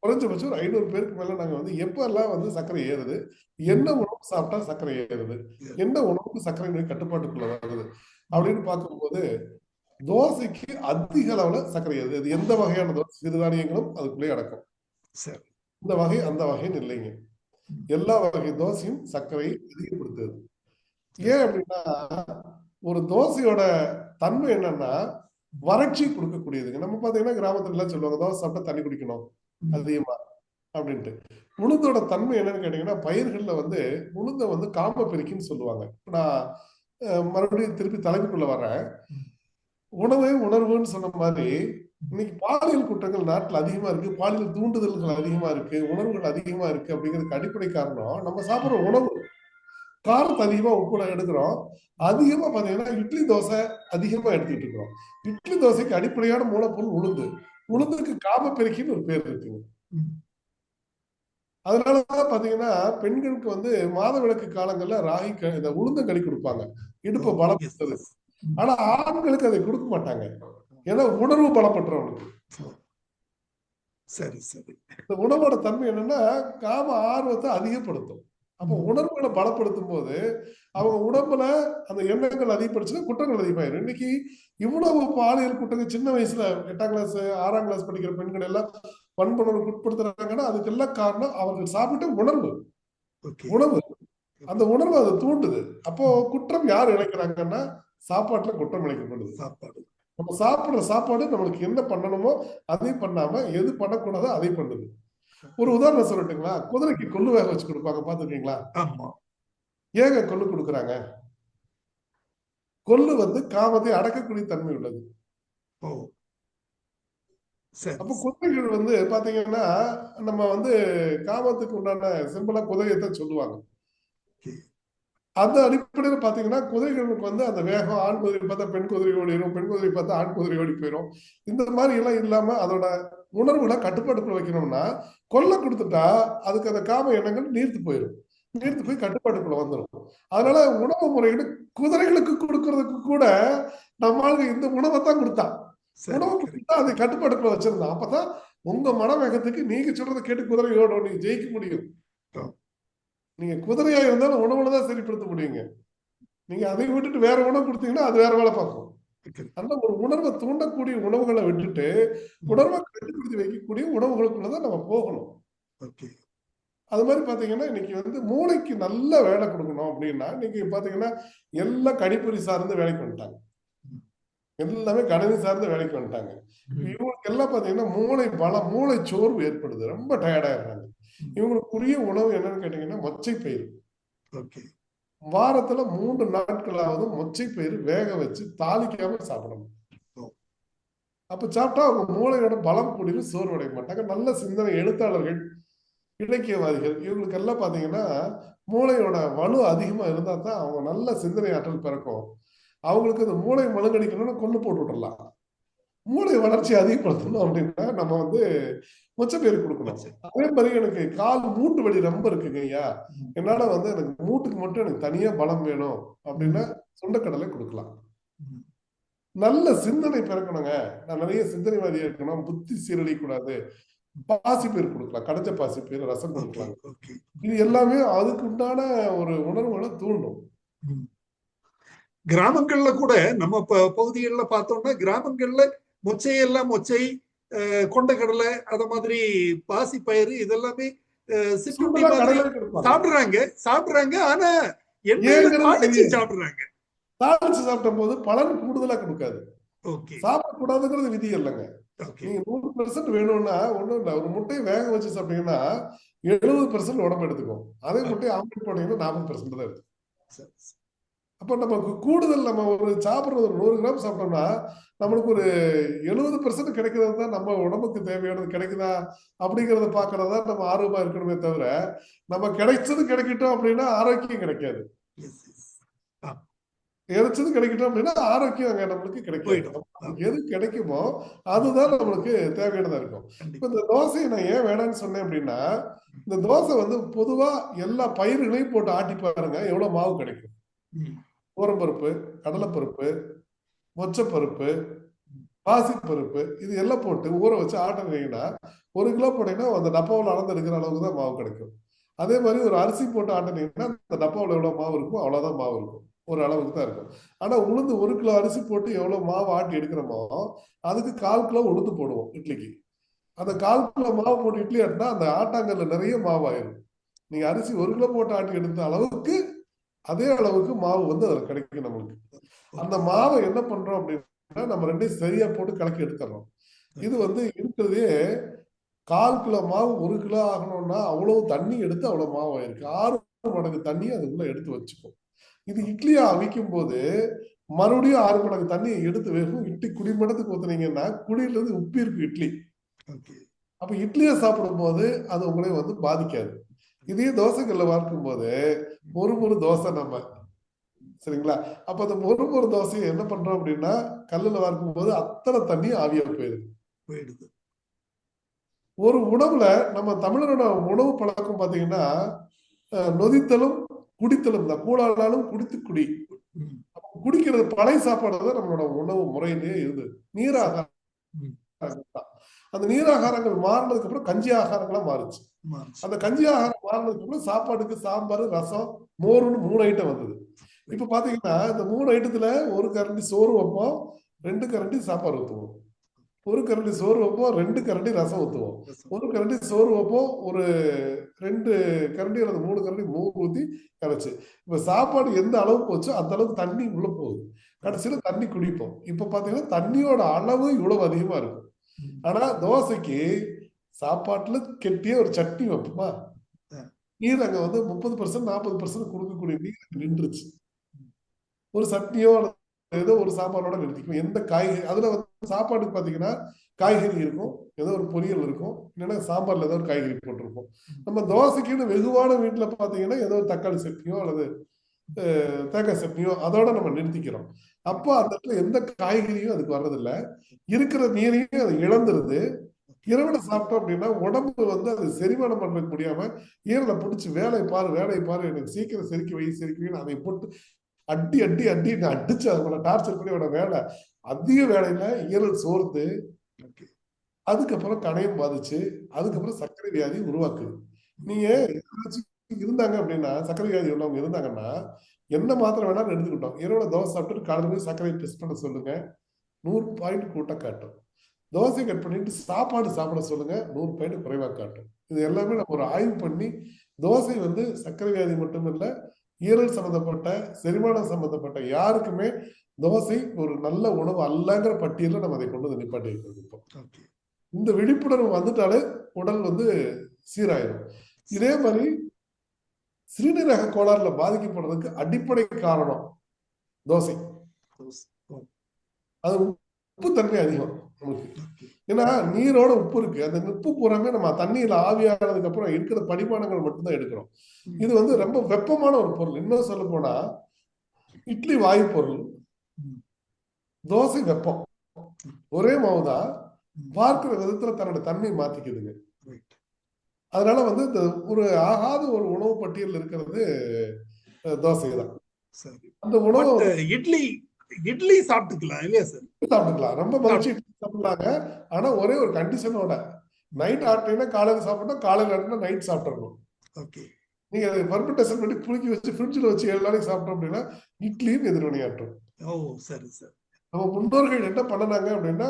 Speaker 2: குறைஞ்சபட்சம் ஒரு 500 பேருக்கு மேல நாங்க வந்து எப்பெல்லாம் வந்து சர்க்கரை ஏறுது, என்ன உணவு சாப்பிட்டா சர்க்கரை ஏறுது, என்ன உணவுக்கு சர்க்கரை நோய் கட்டுப்பாட்டுக்குள்ள வருது அப்படின்னு பார்க்கும்போது தோசைக்கு அதிக அளவுல சர்க்கரை ஏறுது. அது எந்த வகையான தோசை, சிறுதானியங்களும் அதுக்குள்ளே அடக்கும். இந்த வகை அந்த வகைன்னு இல்லைங்க. எல்லா வகை தோசையும் சர்க்கரையை அதிகப்படுத்துது. ஏன் அப்படின்னா ஒரு தோசையோட தன்மை என்னன்னா வறட்சி கொடுக்கக்கூடியதுங்க. நம்ம பாத்தீங்கன்னா கிராமத்துல எல்லாம் சொல்லுவாங்க தோசை சாப்பிட்டா தண்ணி குடிக்கணும் அதிகமா அப்படின்ட்டு. உளுந்தோட தன்மை என்னன்னு கேட்டீங்கன்னா பயிர்கள்ல வந்து உளுந்த வந்து காம பெருக்கின்னு சொல்லுவாங்க. நான் மறுபடியும் திருப்பி தலைப்புக்குள்ள வர்றேன். உணவே உணர்வுன்னு சொன்ன மாதிரி இன்னைக்கு பாலியல் குற்றங்கள் நாட்டுல அதிகமா இருக்கு, பாலியல் தூண்டுதல்கள் அதிகமா இருக்கு, உணர்வுகள் அதிகமா இருக்கு அப்படிங்கிறதுக்கு அடிப்படை காரணம் நம்ம சாப்பிடுற உணவு. காரத்தை அதிகமா உப்புல எடுக்கிறோம். அதிகமா பாத்தீங்கன்னா இட்லி தோசை அதிகமா எடுத்துக்கிட்டு இருக்கிறோம். இட்லி தோசைக்கு அடிப்படையான மூலப்பொருள் உளுந்து. உளுந்துக்கு காம பெருக்கின்னு ஒரு பேர் இருக்குங்க. அதனாலதான் பாத்தீங்கன்னா பெண்களுக்கு வந்து மாதவிலக்கு காலங்கள்ல இந்த உளுந்தங்களி கொடுப்பாங்க, இடுப்பை பலப்படுத்துறது. ஆனா ஆண்களுக்கு அதை கொடுக்க மாட்டாங்க, ஏன்னா உணர்வு பலப்பற்றவனுக்கு.
Speaker 1: சரி சரி.
Speaker 2: இந்த உணவோட தன்மை என்னன்னா காம ஆர்வத்தை அதிகப்படுத்தும். அப்போ உணர்வுகளை பலப்படுத்தும் போது அவங்க உடம்புல அந்த எண்ணங்கள் அதிகப்படுச்சுன்னா குற்றங்கள் அதிகமாயிரும். இன்னைக்கு இவ்வளவு பாலியல் குற்றங்கள் சின்ன வயசுல 8ஆம் கிளாஸ் 6ஆம் கிளாஸ் படிக்கிற பெண்கள் எல்லாம் வன்புணர்வுக்கு உட்படுத்துறாங்கன்னா அதுக்கு எல்லாம் காரணம் அவர்கள் சாப்பிட்ட உணர்வு. உணவு அந்த உணர்வு அதை தூண்டுது. அப்போ குற்றம் யார் இழைக்கிறாங்கன்னா சாப்பாட்டுல குற்றம் இழைக்கப்படுது. சாப்பாடு, நம்ம சாப்பிடுற சாப்பாடு நம்மளுக்கு என்ன பண்ணணுமோ அதை பண்ணாம எது பண்ணக்கூடாதோ அதை பண்ணுது. ஒரு உதாரணம் சொல்லட்டுங்களா? குதிரைக்கு கொள்ளு வேக வச்சு கொடுப்பாங்க, பாத்துருக்கீங்களா?
Speaker 1: ஆமா.
Speaker 2: ஏங்க கொள்ளு கொடுக்குறாங்க? கொள்ளு வந்து காமத்தை அடக்கக்கூடிய தன்மை உள்ளது. அப்ப குதிரைகள் வந்து பாத்தீங்கன்னா நம்ம வந்து காமத்துக்கு உண்டான சிம்பிளா குதிரையத்தான் சொல்லுவாங்க. அந்த அடிப்படையில் பாத்தீங்கன்னா குதிரைகளுக்கு வந்து அந்த வேகம், ஆண் குதிரை பார்த்தா பெண் குதிரை ஓடிடும், பெண் குதிரை பார்த்தா ஆண் குதிரை ஓடி போயிடும். இந்த மாதிரி எல்லாம் இல்லாம அதோட உணர்வுகளை கட்டுப்பாட்டுக்குள்ள வைக்கணும்னா கொல்லை கொடுத்துட்டா அதுக்கு அந்த காம எண்ணங்கள் நீர்த்து போயிடும், நீர்த்து போய் கட்டுப்பாட்டுக்குள்ள வந்துடும். அதனால உணவு முறைகள் குதிரைகளுக்கு கொடுக்கறதுக்கு கூட நம்மளுக்கு இந்த உணவை தான் கொடுத்தான், உணவு கொடுத்தா அதை கட்டுப்பாட்டுக்குள்ள வச்சிருந்தான். அப்பதான் உங்க மனவேகத்துக்கு நீங்க சொல்றதை கேட்டு குதிரை ஓடும், நீங்க ஜெயிக்க முடியும். நீங்க குதிரையா இருந்தாலும் உணவுலதான் சரிப்படுத்த முடியுங்க. நீங்க அதை விட்டுட்டு வேற உணவு கொடுத்தீங்கன்னா அது வேற வேலை பார்க்கும். அந்த ஒரு உணர்வை தூண்டக்கூடிய உணவுகளை விட்டுட்டு உணர்வை கட்டுப்படுத்தி வைக்கக்கூடிய உணவுகளுக்குள்ளதான் நம்ம போகணும். அது மாதிரி பாத்தீங்கன்னா இன்னைக்கு வந்து மூளைக்கு நல்ல வேலை கொடுக்கணும் அப்படின்னா இன்னைக்கு பாத்தீங்கன்னா எல்லாம் கணிப்பொறி சார்ந்து வேலைக்கு வந்துட்டாங்க, எல்லாமே கணினி சார்ந்த வேலைக்கு வந்துட்டாங்க. இவங்களுக்கு எல்லாம் பாத்தீங்கன்னா மூளை பலம், மூளை சோர்வு ஏற்படுது, ரொம்ப டயர்டாயிடுறாங்க. இவங்களுக்குரிய உணவு என்னன்னு கேட்டீங்கன்னா மொச்சை பயிர். வாரத்துல 3 நாட்களாவது மொச்சை பயிர் வேக வச்சு தாளிக்காம சாப்பிடணும். அப்ப சாப்பிட்டா அவங்க மூளையோட பலம் கூடியும் சோர்வடைய மாட்டாங்க. நல்ல சிந்தனை எழுத்தாளர்கள், இலக்கியவாதிகள் இவங்களுக்கு எல்லாம் பாத்தீங்கன்னா மூளையோட வலு அதிகமா இருந்தா தான் அவங்க நல்ல சிந்தனை ஆற்றல் பிறக்கும். அவங்களுக்கு இந்த மூளை மழுங்கடிக்கணும்னு கொண்டு போட்டு விட்டுறலாம். மூளை வளர்ச்சி அதிகப்படுத்தணும் அப்படின்னா நம்ம வந்து மொச்சப்பயிறு கொடுக்கணும். அதே மாதிரி எனக்கு கால் மூட்டு வலி ரொம்ப இருக்குங்க ஐயா, என்னால வந்து எனக்கு மூட்டுக்கு மட்டும் எனக்கு தனியா பலம் வேணும் அப்படின்னா சுண்டக்கடலை கொடுக்கலாம். நல்ல சிந்தனை பிறக்கணுங்க, நான் நிறைய சிந்தனைவாதியா இருக்கணும், புத்தி சீரழிக்க கூடாது, பாசிப்பயிர் கொடுக்கலாம், கடைஞ்ச பாசிப்பயிர் ரசம் கொடுக்கலாம். இது எல்லாமே அதுக்கு உண்டான ஒரு உணர்வுகளை தூண்டும்.
Speaker 1: கிராமங்கள்ல கூட நம்ம பகுதிகளில் பார்த்தோம்னா கிராமங்கள்ல மொச்சையெல்லாம் மொச்சை, கொண்டக்கடலை, அத மாதிரி பாசி பயிறு இதெல்லாமே சாப்பிடுறாங்க. ஆனா தாளிச்சு
Speaker 2: சாப்பிட்ட போது பலன் கூடுதலா கொடுக்காது. சாப்பிடக்கூடாதுங்கிறது விதி இல்லைங்க. நீங்க 100% வேணும்னா ஒண்ணும் இல்ல, ஒரு முட்டையை வேக வச்சு சாப்பிட்டீங்கன்னா 70% உடம்பு எடுத்துக்கும். அதே முட்டையை ஆம்லெட் போட்டீங்கன்னா 40% தான் எடுத்துக்கும். அப்ப நமக்கு கூடுதல், நம்ம ஒரு சாப்பிடுறது ஒரு 100 கிராம் சாப்பிட்டோம்னா நம்மளுக்கு ஒரு 70% கிடைக்கிறது தான் நம்ம உடம்புக்கு தேவையானது கிடைக்குதா அப்படிங்கறத பாக்குறதா நம்ம ஆர்வமா இருக்கணுமே தவிர நம்ம கிடைச்சது கிடைக்கட்டும் அப்படின்னா ஆரோக்கியம் கிடைக்காது. கிடைச்சது கிடைக்கட்டும் அப்படின்னா ஆரோக்கியம் அங்க நம்மளுக்கு கிடைக்கும். எது கிடைக்குமோ அதுதான் நம்மளுக்கு தேவையானதா இருக்கும். இப்ப இந்த தோசையை நான் ஏன் வேணாம்னு சொன்னேன் அப்படின்னா இந்த தோசை வந்து பொதுவா எல்லா பயிர்களையும் போட்டு ஆட்டி பாருங்க எவ்வளவு மாவு கிடைக்கும். பருப்பு, கடலைப்பருப்பு, மொச்சப்பருப்பு, பாசிப்பருப்பு இது எல்லாம் போட்டு ஊற வச்சு ஆட்டினீங்கன்னா 1 கிலோ போட்டீங்கன்னா அந்த டப்பாவில் அளந்து எடுக்கிற அளவுக்கு தான் மாவு கிடைக்கும். அதே மாதிரி ஒரு அரிசி போட்டு ஆட்டினீங்கன்னா அந்த டப்பாவில் எவ்வளவு மாவு இருக்கும் அவ்வளவுதான் மாவு இருக்கும், ஒரு அளவுக்கு தான் இருக்கும். ஆனா உளுந்து 1 கிலோ அரிசி போட்டு எவ்வளவு மாவு ஆட்டி எடுக்கிறோமோ அதுக்கு 1/4 கிலோ உளுந்து போடுவோம் இட்லிக்கு. அந்த 1/4 கிலோ மாவு போட்டு இட்லி ஆட்டினா அந்த ஆட்டாங்கல்ல நிறைய மாவு ஆயிரும். நீங்க அரிசி 1 கிலோ போட்டு ஆட்டி எடுத்த அளவுக்கு அதே அளவுக்கு மாவு வந்து அதுல கிடைக்கும் நம்மளுக்கு. அந்த மாவை என்ன பண்றோம் அப்படின்னா நம்ம ரெண்டையும் சரியா போட்டு கலக்கி எடுத்துறோம். இது வந்து இருக்கிறதே 1/4 கிலோ மாவு 1 கிலோ ஆகணும்னா அவ்வளவு தண்ணி எடுத்து அவ்வளவு மாவு ஆயிருக்கு. 6 மடங்கு தண்ணி அதுக்குள்ள எடுத்து வச்சுக்கும். இது இட்லியா அவிக்கும் போது மறுபடியும் 6 மடங்கு தண்ணி எடுத்து வேகும். இட்லி குடிமடத்துக்கு ஊத்துனீங்கன்னா குடியில இருந்து உப்பி இருக்கு இட்லி. அப்ப இட்லியை சாப்பிடும் போது அது உங்களை வந்து பாதிக்காது. இதே தோசைகள்ல வார்க்கும் போது ஒரு தோசை நம்ம சரிங்களா. அப்ப அந்த ஒரு தோசையை என்ன பண்றோம் அப்படின்னா கல்லுல வார்க்கும் போது அத்தனை தண்ணி ஆவியா போயிடுது. ஒரு உணவுல நம்ம தமிழரோட உணவு பழக்கம் பாத்தீங்கன்னா நொதித்தலும் குடித்தலும் தான். கூழானாலும் குடித்து குடி. குடிக்கிறது பழைய சாப்பாடு தான் நம்மளோட உணவு முறையிலேயே இருந்தது. நீராகாரம் தான். அந்த நீராகாரங்கள் மாறினதுக்கு அப்புறம் கஞ்சி ஆகாரங்களா மாறுச்சு. அந்த கஞ்சி ஆகாரம் மாறினதுக்கு அப்புறம் சாப்பாடுக்கு சாம்பார், ரசம், மோர்னு 3 ஐட்டம் வந்தது. இப்ப பாத்தீங்கன்னா இந்த 3 ஐட்டத்துல ஒரு கரண்டி சோறு வைப்போம், 2 கரண்டி சாப்பாடு ஊத்துவோம். ஒரு கரண்டி சோறு வைப்போம், 2 கரண்டி ரசம் ஊத்துவோம். ஒரு கரண்டி சோறு வைப்போம், ஒரு 2 கரண்டி அல்லது 3 கரண்டி மோர் ஊத்தி கரைச்சு. இப்ப சாப்பாடு எந்த அளவு போச்சோ அந்த அளவுக்கு தண்ணி உள்ள போகுது. கடைசியில தண்ணி குடிப்போம். இப்ப பாத்தீங்கன்னா தண்ணியோட அளவு இவ்வளவு அதிகமா இருக்கும். ஆனா தோசைக்கு சாப்பாட்டுல கெட்டிய ஒரு சட்னி வைப்போமா, நீர் அங்க வந்து 30% 40% கொடுக்கக்கூடிய நீர் நின்றுச்சு. ஒரு சட்னியோ ஏதோ ஒரு சாப்பாடோட நிறுத்திக்கும். எந்த காய்கறி அதுல வந்து சாப்பாடுக்கு பாத்தீங்கன்னா காய்கறி இருக்கும், ஏதோ ஒரு பொரியல் இருக்கும், இல்லைன்னா சாம்பார்ல ஏதோ ஒரு காய்கறி போட்டிருக்கும். நம்ம தோசைக்குன்னு வெகுவான வீட்டுல பாத்தீங்கன்னா ஏதோ ஒரு தக்காளி சட்னியோ அல்லது தேங்காய் சட்னியோ அதோட நம்ம நிறுத்திக்கிறோம். அப்போ அந்த இடத்துல எந்த காய்கறியும் அதுக்கு வர்றதில்ல, இருக்கிற நீரையும் அது இழந்துருது. இரவுல சாப்பிட்டோம் அப்படின்னா உடம்பு வந்து அது செரிமானம் பண்ண முடியாம ஈரலை பிடிச்சி வேலை பாரு எனக்கு சீக்கிரம் செரிக்கணும்னு அதை போட்டு அடி அடி அடி அடிச்சு அவங்கள டார்ச்சர் பண்ணி அவனோட வேலை அதிக வேலையில ஈரல் சோர்ந்து அதுக்கப்புறம் கணையம் பாதிச்சு அதுக்கப்புறம் சர்க்கரை வியாதி உருவாக்குது. நீங்க இருந்தாங்க அப்படின்னா சர்க்கரை வியாதி உள்ளவங்க இருந்தாங்கன்னா என்ன மாத்திரம் வேணாலும் எடுத்துக்கிட்டோம், இரவுல தோசை சாப்பிட்டு காலையில சர்க்கரை டெஸ்ட் பண்ண சொல்லுங்க, 100 பாயிண்ட் கூட்ட காட்டும். தோசை கட் பண்ணிட்டு சாப்பாடு சாப்பிட சொல்லுங்க, 100 பாயிண்ட் குறைவா காட்டும். இது எல்லாமே நம்ம ஒரு ஆய்வு பண்ணி தோசை வந்து சர்க்கரை வியாதி மட்டும் இல்ல, ஈரல் சம்பந்தப்பட்ட செரிமானம் சம்பந்தப்பட்ட யாருக்குமே தோசை ஒரு நல்ல உணவு அல்லங்கிற பட்டியல நம்ம அதை கொண்டு வந்து நிப்பாட்டி வைக்கிறோம். இந்த விழிப்புணர்வு வந்துட்டாலே உடல் வந்து சீராயிரும். இதே மாதிரி சிறுநீரக கோளாறுல பாதிக்கப்படுறதுக்கு அடிப்படை காரணம் தோசை. அது உப்பு தன்மை அதிகம் நமக்கு. ஏன்னா நீரோட உப்பு இருக்கு, அந்த உப்பு பூராமே நம்ம தண்ணியில ஆவியானதுக்கு அப்புறம் இருக்கிற படிமானங்கள் மட்டும்தான் எடுக்கிறோம். இது வந்து ரொம்ப வெப்பமான ஒரு பொருள். இன்னும் சொல்ல போனா இட்லி வாயு பொருள், தோசை வெப்பம். ஒரே மாவுதான் பார்க்கிற விதத்துல தன்னோட தன்மை மாத்திக்குதுங்க. அதனால வந்து இந்த ஒரு ஆகாத ஒரு உணவு பட்டியல் இருக்கிறது தோசை தான். அந்த உணவு
Speaker 1: இட்லி சாப்பிட்டுக்கலாம் இல்லையா சார்?
Speaker 2: சாப்பிட்டுக்கலாம், ரொம்ப மகிழ்ச்சி சாப்பிடலாங்க. ஆனா ஒரே ஒரு கண்டிஷனோட, நைட் ஆட்டினா காலையில சாப்பிட்டா காலையில ஆட்டினா நைட் சாப்பிடணும். நீங்க ஃபெர்மெண்டேஷன் பண்ணி புளிக்கி வச்சு ஃப்ரிட்ஜில் வச்சு 7 நாளைக்கு சாப்பிட்டோம் அப்படின்னா இட்லியும் எதிர்வினையாற்றும்.
Speaker 1: சரி சார்.
Speaker 2: நம்ம முன்னோர்கள் என்ன பண்ணனாங்க அப்படின்னா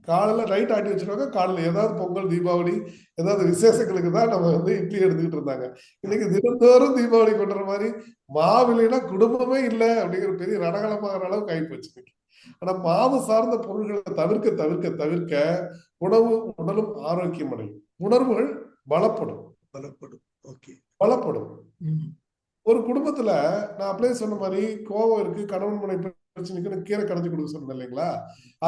Speaker 2: காலையில நைட் ஆட்டி வச்சிருவாங்க, காலையில ஏதாவது பொங்கல் தீபாவளி ஏதாவது விசேஷங்களுக்கு தான் நம்ம வந்து இட்லி எடுத்துக்கிட்டு இருந்தாங்க. இன்னைக்கு தினந்தோறும் தீபாவளி கொண்டுற மாதிரி மாவில்லைன்னா குடும்பமே இல்லை அப்படிங்கிற பெரிய ரணகலமாகிற அளவுக்கு ஆயிப்போச்சு. ஆனா மாவு சார்ந்த பொருள்களை தவிர்க்க தவிர்க்க தவிர்க்க உணவு உடலும் ஆரோக்கியம் அடையும், உணர்வுகள் பலப்படும். ஒரு குடும்பத்துல நான் அப்படியே சொன்ன மாதிரி கோபம் இருக்கு, கணவன் மனை பிரச்சனைக்கு கீரை கடைஞ்சி கொடுக்க சொன்னேன் இல்லைங்களா,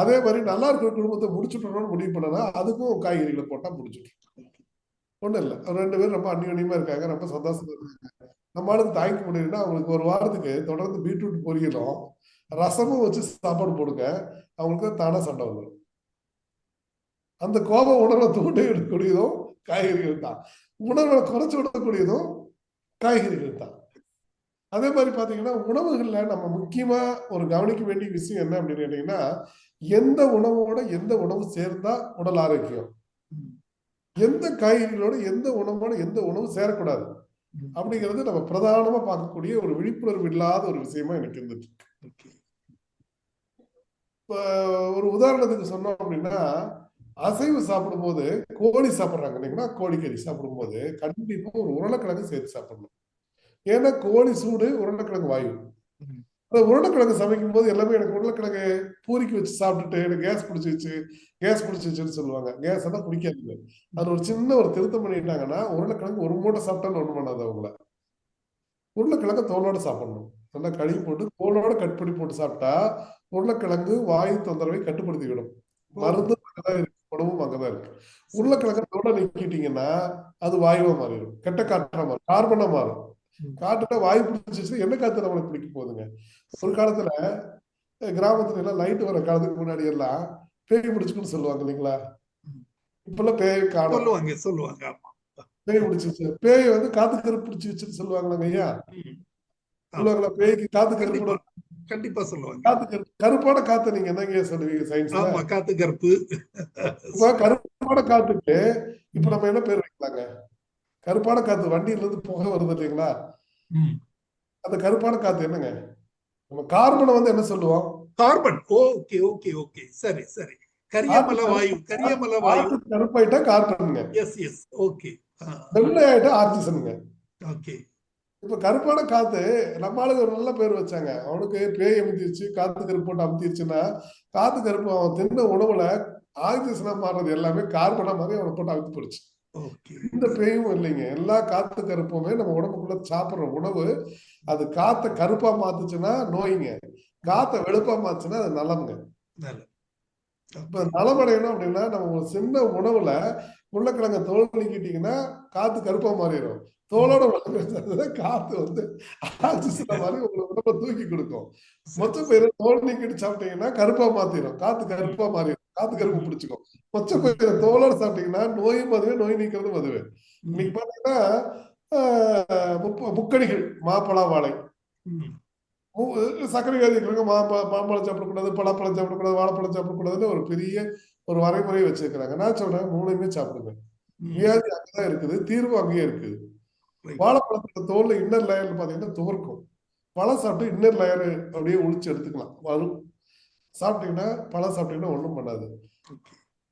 Speaker 2: அதே மாதிரி நல்லா இருக்கிற குடும்பத்தை முடிச்சுட்டோம்னு முடிவு பண்ணனா அதுக்கும் காய்கறிகளை போட்டா முடிச்சுட்டு ஒண்ணும் இல்லை. 2 பேரும் ரொம்ப அந்நியமா இருக்காங்க, ரொம்ப சந்தோஷமா இருக்காங்க, நம்மளுக்கு தாய்க்க முடியும்னா அவங்களுக்கு ஒரு வாரத்துக்கு தொடர்ந்து பீட்ரூட் பொரியலும் ரசமும் வச்சு சாப்பாடு போடுங்க, அவங்களுக்கு தானா சண்டை வந்துடும். அந்த கோப உணர்வை தூண்டி விடக்கூடியதும் காய்கறிகள் தான், உணர்வை குறைச்சு விடக்கூடியதும் காய்கறிகள் தான். அதே மாதிரி பாத்தீங்கன்னா உணவுகள்ல நம்ம முக்கியமா ஒரு கவனிக்க வேண்டிய விஷயம் என்ன அப்படின்னு கேட்டீங்கன்னா, எந்த உணவோட எந்த உணவு சேர்ந்தா உடல் ஆரோக்கியம், எந்த காய்கறிகளோட எந்த உணவோட எந்த உணவு சேரக்கூடாது அப்படிங்கிறது நம்ம பிரதானமா பார்க்கக்கூடிய ஒரு விழிப்புணர்வு இல்லாத ஒரு விஷயமா எனக்கு இருந்துச்சு. ஒரு உதாரணத்துக்கு சொன்னோம் அப்படின்னா, அசைவு சாப்பிடும் போது கோழி சாப்பிட்றாங்க இல்லைங்களா, கோழிக்கறி சாப்பிடும் போது கண்டிப்பா ஒரு உருளைக்கிழங்கு சேர்த்து சாப்பிடணும். ஏன்னா கோழி சூடு, உருளைக்கிழங்கு வாயு. உருளைக்கிழங்கு சமைக்கும் போது எல்லாமே எனக்கு உருளைக்கிழங்கு பூரிக்கு வச்சு சாப்பிட்டுட்டு எனக்கு கேஸ் பிடிச்சிச்சுன்னு சொல்லுவாங்க. கேஸ் எல்லாம் பிடிக்காது. அது ஒரு சின்ன ஒரு திருத்தம் பண்ணிட்டாங்கன்னா உருளைக்கிழங்கு ஒரு மூட்டை சாப்பிட்டான்னு ஒண்ணு பண்ணாது அவங்கள. உருளைக்கிழங்கு தோலோட சாப்பிடணும், நல்லா கழுவி போட்டு தோலோட கட் பண்ணி போட்டு சாப்பிட்டா உருளைக்கிழங்கு வாயு தொந்தரவை கட்டுப்படுத்தி விடும். மருந்து அங்கதான் இருக்கு, உணவும் அங்கதான் இருக்கு. உருளைக்கிழங்கு தோலை நீக்கிட்டீங்கன்னா அது வாயுவா மாறிடும், கெட்ட காற்றா மாறும், கார்பனா மாறும். காட்டுனா வாயு பிடிச்சிச்சு, என்ன காத்து நம்மளுக்கு பிடிக்க போகுதுங்க. ஒரு காலத்துல கிராமத்துல எல்லாம் லைட் வர காலத்துக்கு முன்னாடி எல்லாம் பேய் பிடிச்சுக்குன்னு சொல்லுவாங்க இல்லைங்களா, இப்பெல்லாம் பேய் காணும்.
Speaker 1: சொல்லுவாங்க சொல்லுவாங்க. ஆமா.
Speaker 2: பேய் பிடிச்சிச்சு, பேய் வந்து காத்து கருப்பு பிடிச்சிச்சுன்னு சொல்லுவாங்களாங்க ஐயா.
Speaker 1: ம். ஆமா.
Speaker 2: சொல்லுவாங்களா பேய்க்கு காத்து கருப்பு?
Speaker 1: கண்டிப்பா கண்டிப்பா சொல்லுவாங்க.
Speaker 2: காத்து கருப்பு, கருப்பான காத்து நீங்க என்னங்க சொல்லுவீங்க சயின்ஸ்ல?
Speaker 1: ஆமா, காத்து கருப்பு.
Speaker 2: இப்ப கருப்பான காத்துக்கு இப்ப நம்ம என்ன பேர் வைக்கலாங்க? கருப்பான காத்து, வண்டியில இருந்து புகை வருது இல்லைங்களா?
Speaker 1: ம்.
Speaker 2: அந்த கருப்பான காத்து என்னங்க? நம்ம கார்பனை வந்து என்ன சொல்லுவோம்?
Speaker 1: கார்பன். ஓகே ஓகே ஓகே, சரி சரி. கரியமல வாயு, கரியமல வாயு.
Speaker 2: காத்து கருப்பாயிட்டா கார்பனுங்க,
Speaker 1: எஸ் எஸ், ஓகே.
Speaker 2: வெள்ளை ஆயிட்டா ஆக்சிஜனுங்க.
Speaker 1: ஓகே.
Speaker 2: இப்ப கருப்பான காத்து, நம்ம ஆளுங்க ஒரு நல்ல பேர் வச்சாங்க. அவனுக்கு பேய் அமுத்திருச்சு, காத்து கருப்பு போட்டு அமுத்திருச்சுன்னா, காத்து கருப்பு அவன் தின்ன உணவுல ஆக்சிஜனா மாறுறது எல்லாமே கார்பனா மாதிரி அவனை போட்டு அமுத்தி போடுச்சு.
Speaker 1: ஓகே.
Speaker 2: இந்த பேயும் இல்லைங்க. எல்லா காத்து கருப்புமே நம்ம உடம்புக்குள்ள சாப்பிடுற உணவு, அது காத்த கருப்பா மாத்துச்சுன்னா நோய்ங்க, காத்த வெளுப்பா மாத்துச்சுன்னா அது நலம்ங்க.
Speaker 1: நல்லது.
Speaker 2: இப்ப நலமடையணும் அப்படின்னா நம்ம ஒரு சின்ன உணவுல உருளைக்கிழங்க தோல் நீக்கிட்டீங்கன்னா காத்து கருப்பா மாறிடும். தோலோட உள்ள காத்து வந்து ஆக்சிஜன் மாதிரி உங்களுக்கு உடம்ப தூக்கி கொடுக்கும். மொச்ச பயிரை தோல் நீக்கிட்டு சாப்பிட்டீங்கன்னா கருப்பா மாத்திரும், காத்து கருப்பா மாறிடும், காத்து கருப்பு பிடிச்சுக்கும். மொச்ச பயிரை தோலோட சாப்பிட்டீங்கன்னா நோயும் அதுவே, நோய் நீக்கிறதும் அதுவே. இன்னைக்கு பாத்தீங்கன்னா முக்கணிகள், மாப்பழா வாழை, சர்க்கரை வியாதி இருக்கிறவங்க மாம்பழம் சாப்பிடக்கூடாது, பலாப்பழம் சாப்பிடக்கூடாது, வாழைப்பழம் சாப்பிடக்கூடாதுன்னு ஒரு பெரிய ஒரு வரைமுறை வச்சிருக்கிறாங்க. நான் சொல்றேன் மூணுமே சாப்பிடுங்க. வியாதி அங்கதான் இருக்குது, தீர்வு அங்கேயே இருக்குது. வாழைப்பழத்துல தோல்ல இன்னர் லேயர்ல பாத்தீங்கன்னா துவர்க்கும். பழம் சாப்பிட்டு இன்னர் லேயர் அப்படியே ஒழிச்சு எடுத்துக்கலாம். வரும் சாப்பிட்டீங்கன்னா, பழம் சாப்பிட்டீங்கன்னா ஒண்ணும் பண்ணாது.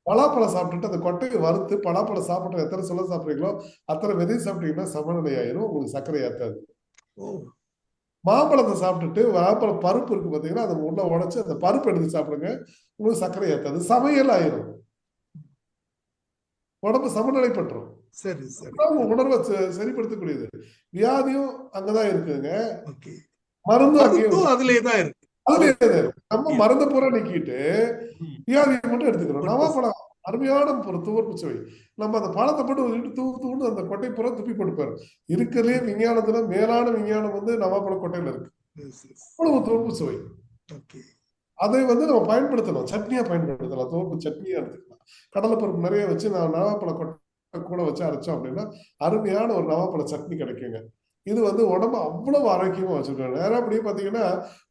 Speaker 2: பலாப்பழம் சாப்பிட்டுட்டு அந்த கொட்டையை வறுத்து பலாப்பழம் சாப்பிட்டு எத்தனை சொல்ல சாப்பிட்றீங்களோ அத்தனை விதை சாப்பிட்டீங்கன்னா சமநிலை ஆயிரும், உங்களுக்கு சர்க்கரை ஏற்றாது. மாம்பழத்தை சாப்பிட்டுட்டு மாம்பழம் பருப்பு இருக்கு பாத்தீங்கன்னா, அதை உள்ள உடைச்சு அந்த பருப்பு எடுத்து சாப்பிடுங்க, உங்களுக்கு சர்க்கரை ஏற்றாது, சமையல் ஆயிரும், உடம்பு சமநிலைப்பட்டுரும்.
Speaker 1: சரி சரி.
Speaker 2: உணர்வை சரிப்படுத்தக்கூடியது. வியாதியும் அங்கதான் இருக்குதுங்க, மருந்தும் அங்கேயும்
Speaker 1: அதுலயேதான் இருக்கு.
Speaker 2: நம்ம மருந்த பூரா நீக்கிட்டு வியாதியை மட்டும் எடுத்துக்கிறோம். நவாப்பழம் அருமையான ஒரு துவர்ப்பு சுவை. நம்ம அந்த பழத்தை போட்டு தூண்டு அந்த கொட்டை பூரா துப்பி போட்டு போயிடும். இருக்கிறதுலே விஞ்ஞானத்துல மேலான விஞ்ஞானம் வந்து நவாப்பழ கொட்டையில இருக்கு. அவ்வளவு துவர்ப்பு சுவை. அதை வந்து நம்ம பயன்படுத்தணும், சட்னியா பயன்படுத்தலாம், துவர்ப்பு சட்னியா எடுத்துக்கலாம். கடலைப்பருப்பு நிறைய வச்சு நான் நவாப்பழ கொட்டை கூட வச்சு அரைச்சோம் அப்படின்னா அருமையான ஒரு நவாப்பழ சட்னி கிடைக்குங்க. இது வந்து உடம்பு அவ்வளவு ஆரோக்கியமா வச்சிருக்காங்க. நேரம் அப்படியே பாத்தீங்கன்னா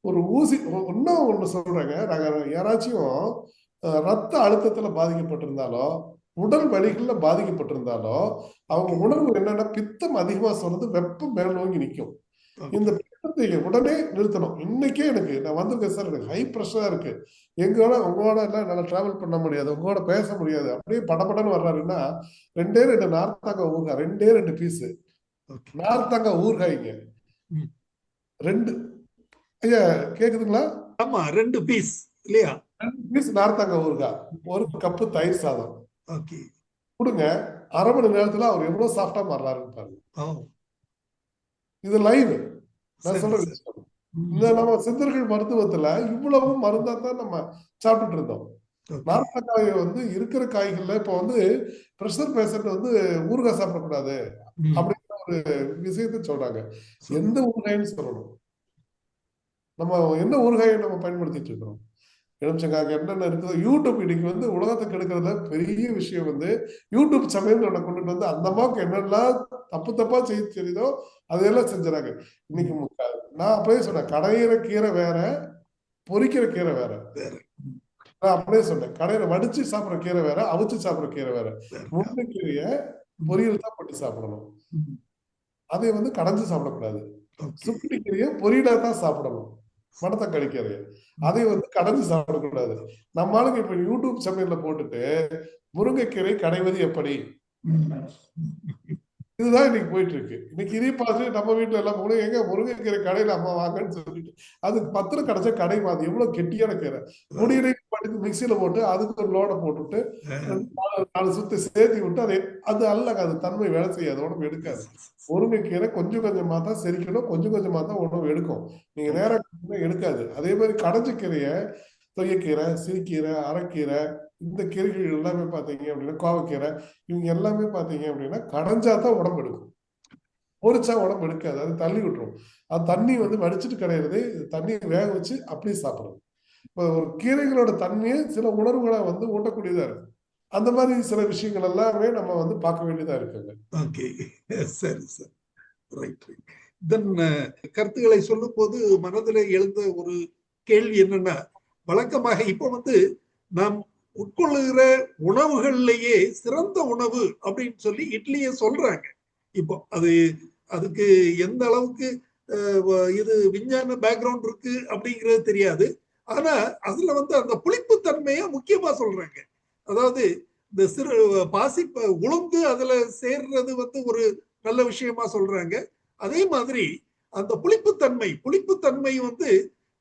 Speaker 2: ஒரு ஊசி, இன்னும் ஒண்ணு சொல்றேங்க, நாங்க யாராச்சும் ரத்த அழுத்தத்துல பாதிக்கப்பட்டிருந்தாலோ, உடல் வலிகள்ல பாதிக்கப்பட்டிருந்தாலோ, அவங்க உணர்வு என்னன்னா பித்தம் அதிகமா சொல்றது, வெப்பம் மேல் நோக்கி நிற்கும். இந்த பித்தத்தை உடனே நிறுத்தணும். இன்னைக்கே எனக்கு நான் வந்திருக்கேன் சார், எனக்கு ஹை ப்ரெஷரா இருக்கு, எங்களோட உங்களோட எல்லாம் என்னால டிராவல் பண்ண முடியாது, உங்களோட பேச முடியாது, அப்படியே படபடன்னு வர்றாருன்னா 2 நார்த்தாங்க ஊறுகாய், 2 பீஸ் நார்த்தாங்க ஊறுகாய்ங்க, 2. ஐயா கேக்குதுங்களா?
Speaker 1: ஆமா, 2 பீஸ் இல்லையா?
Speaker 2: 2 பீஸ் நார்த்தாங்க ஊறுகாய், 1 கப்பு தயிர் சாதம் கொடுங்க. அரை மணி நேரத்துல அவர் எவ்வளவு சாஃப்டா மாறுறாருன்னு பாருங்க. இது லைவ் நான் சொல்றேன். இந்த நம்ம சித்தர்கள் மருத்துவத்துல இவ்வளவு மருந்தா தான் நம்ம சாப்பிட்டுட்டு இருந்தோம். நார்த்தங்காய் வந்து இருக்கிற காய்கள்ல இப்ப வந்து பிரஷர் பேஷண்ட் வந்து ஊறுகாய் சாப்பிடக்கூடாது அப்படிங்கிற ஒரு விஷயத்த சொல்றாங்க. எந்த ஊறுகாய்னு சொல்லணும், நம்ம என்ன ஊறுகாயை நம்ம பயன்படுத்திட்டு இருக்கிறோம். எலுமிச்சங்காய்க்கு என்னென்ன இருக்குது, யூடியூப் இன்னைக்கு வந்து உலகத்தை கெடுக்கிறத பெரிய விஷயம் வந்து யூடியூப் சமையல் கொண்டுட்டு வந்து அந்த அம்மாவுக்கு என்னெல்லாம் தப்பா செய்ய தெரியுதோ அதையெல்லாம் செஞ்சுறாங்க. இன்னைக்கு நான் அப்பவே சொன்னேன், கடையிற கீரை வேற, பொரிக்கிற கீரை வேற. நான் அப்படியே சொன்னேன், கடையில வடிச்சு சாப்பிட்ற கீரை வேற, அவிச்சு சாப்பிட்ற கீரை வேற. முருங்கைக்கீரைய பொரியல் தான் பண்ணி சாப்பிடணும், அதை வந்து கடைஞ்சு சாப்பிடக்கூடாது. சுக்குட்டி கீரையை பொரியலா தான் சாப்பிடணும், மணத்தக்காளி கீரையை அதை வந்து கடைஞ்சு சாப்பிடக்கூடாது. நம்ம ஆளுங்க இப்ப யூடியூப் சமையல்ல போட்டுட்டு முருங்கைக்கீரை கடைவது எப்படி, இதுதான் இன்னைக்கு போயிட்டு இருக்கு. இன்னைக்கு இதே பார்த்து நம்ம வீட்டுல எல்லாம் எங்க முருங்கைக்கீரை கடையில அம்மா வாங்கன்னு சொல்லிட்டு அதுக்கு 10 கிடைச்ச கடை மாதிரி எவ்வளவு கெட்டியான கீரை, முடியலை படுத்து மிக்சியில போட்டு அதுக்கு ஒரு லோடை போட்டுவிட்டு 4 சுத்தி சேர்த்தி விட்டு அதை அது அல்லங்க, அது தன்மை வேலை செய்யாது, உடம்பு எடுக்காது. முருங்கைக்கீரை கொஞ்சம் கொஞ்சமா தான் செரிக்கணும், கொஞ்சம் கொஞ்சமா தான் உடம்பு எடுக்கும், நீங்க நேரம் எடுக்காது. அதே மாதிரி கடைஞ்ச கீரையை தொய்யக்கீரை, சிறுகீரை, அரைக்கீரை, இந்த கீரைகள் எல்லாமே பாத்தீங்க அப்படின்னா, கோவக்கீரை, இவங்க எல்லாமே பாத்தீங்க அப்படின்னா கடைஞ்சா தான் உடம்பு எடுக்கும், பொரிச்சா உடம்பு எடுக்காது, அது தள்ளி விட்டுரும். அது தண்ணி வந்து வடிச்சிட்டு கிடையாது, தண்ணியை வேக வச்சு அப்படியே சாப்பிடணும். இப்போ ஒரு கீரைகளோட தன்மையை சில உணர்வுகளை வந்து ஊட்டக்கூடியதா இருக்கு, அந்த மாதிரி சில விஷயங்கள் எல்லாமே நம்ம வந்து பார்க்க வேண்டியதா இருக்குங்க.
Speaker 1: ஓகே, சரி சார், ரைட் ரைட். தென் கருத்துக்களை சொல்லும் போது மனதில் எழுந்த ஒரு கேள்வி என்னன்னா, வழக்கமாக இப்ப வந்து நாம் உட்கொள்ளுகிற உணவுகள்லயே சிறந்த உணவு அப்படின்னு சொல்லி இட்லியை சொல்றாங்க. இப்போ அதுக்கு எந்த அளவுக்கு இது விஞ்ஞான பேக்ரவுண்ட் இருக்கு அப்படிங்கிறது தெரியாது. ஆனா அதுல வந்து அந்த புளிப்பு தன்மையை முக்கியமா சொல்றாங்க. அதாவது இந்த சிறு பாசி உளுந்து அதுல சேர்றது வந்து ஒரு நல்ல விஷயமா சொல்றாங்க. அதே மாதிரி அந்த புளிப்புத்தன்மை வந்து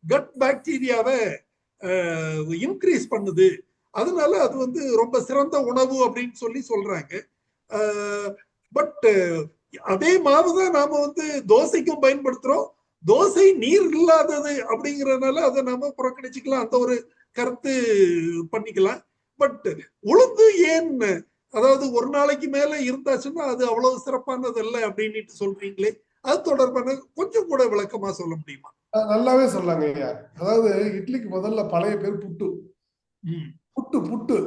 Speaker 1: கட் பாக்டீரியாவை இன்க்ரீஸ் பண்ணுது. அதனால அது வந்து ரொம்ப சிறந்த உணவு அப்படின்னு சொல்லி சொல்றாங்க. பட் அதே மாவுதான் நாம வந்து தோசைக்கும் பயன்படுத்துறோம். தோசை நீர் இல்லாதது அப்படிங்கறதுனால அதை நாம புறக்கணிச்சுக்கலாம், அந்த ஒரு கருத்து பண்ணிக்கலாம். பட் உளுந்து ஏன், அதாவது ஒரு நாளைக்கு மேல இருந்தாச்சுன்னா அது அவ்வளவு சிறப்பானது இல்லை அப்படின்னு சொல்றீங்களே, அது தொடர்பான கொஞ்சம் கூட விளக்கமா சொல்ல முடியுமா?
Speaker 2: நல்லாவே சொல்லாங்க ஐயா. அதாவது இட்லிக்கு முதல்ல பழைய பேர் புட்டு. புட்டு புட்டு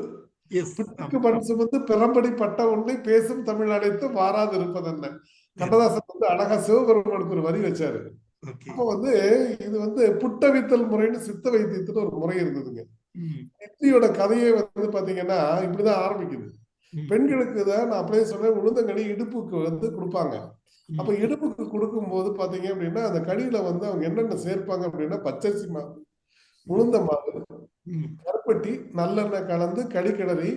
Speaker 2: புட்டுக்கு மண் சுமந்து பிறம்படி பட்ட உன்னை பேசும் தமிழ் அனைத்து மாறாது இருப்பது என்ன. கண்ணதாசன் வந்து அழகா சிவபெருமானுக்கு ஒரு வரி வச்சாரு. அப்ப வந்து இது வந்து புட்டவித்தல் முறைன்னு சித்த வைத்தியத்துல ஒரு முறை இருந்ததுங்க. இட்லியோட கதையை வந்து பாத்தீங்கன்னா இப்படிதான் ஆரம்பிக்குது. பெண்களுக்கு தான் நான் அப்படியே சொன்னேன், உளுந்தங்கனி இடுப்புக்கு வந்து கொடுப்பாங்க. அப்ப இடுப்புக்கு கொடுக்கும் போது பாத்தீங்க அப்படின்னா அந்த கனியில வந்து அவங்க என்னென்ன சேர்ப்பாங்க அப்படின்னா பச்சரிசி மாவு, உளுந்த மாவு, கருப்பட்டி, நல்லெண்ணெய் கலந்து களி கிளறி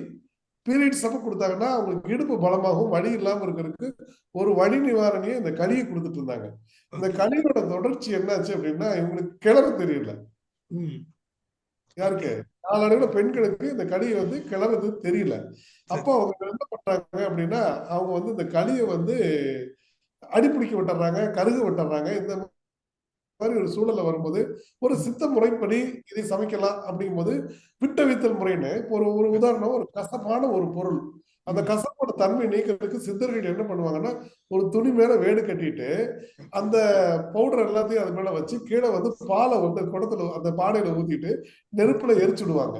Speaker 2: பீரியட்ஸ் அப்ப கொடுத்தாங்கன்னா அவங்களுக்கு இடுப்பு பலமாகவும் வலி இல்லாம இருக்கிறதுக்கு ஒரு வலி நிவாரணியை இந்த களியை கொடுத்துட்டு இருந்தாங்க. இந்த களியோட தொடர்ச்சி என்னாச்சு அப்படின்னா இவங்களுக்கு கிளற தெரியல. யாருக்கு? நாளடைவுல பெண்களுக்கு இந்த களியை வந்து கிளறது தெரியல. அப்போ அவங்க என்ன பண்றாங்க அப்படின்னா அவங்க வந்து இந்த களியை வந்து அடிப்பிடிக்க விட்டுறாங்க, கருக விட்டுறாங்க. இந்த மாதிரி ஒரு சூழல்ல வரும்போது ஒரு சித்த முறைப்படி இதை சமைக்கலாம் அப்படிங்கும்போது விட்டவித்தல் முறைன்னு ஒரு உதாரணம், ஒரு கசப்பான ஒரு பொருள், அந்த கசப்போட தன்மை நீக்கிறதுக்கு சித்தர்கள் என்ன பண்ணுவாங்கன்னா ஒரு துணி மேல வேடு கட்டிட்டு அந்த பவுடர் எல்லாத்தையும் அது மேல வச்சு கீழே வந்து பாலை வந்து குடத்துல அந்த பானையில ஊத்திட்டு நெருப்புல எரிச்சுடுவாங்க.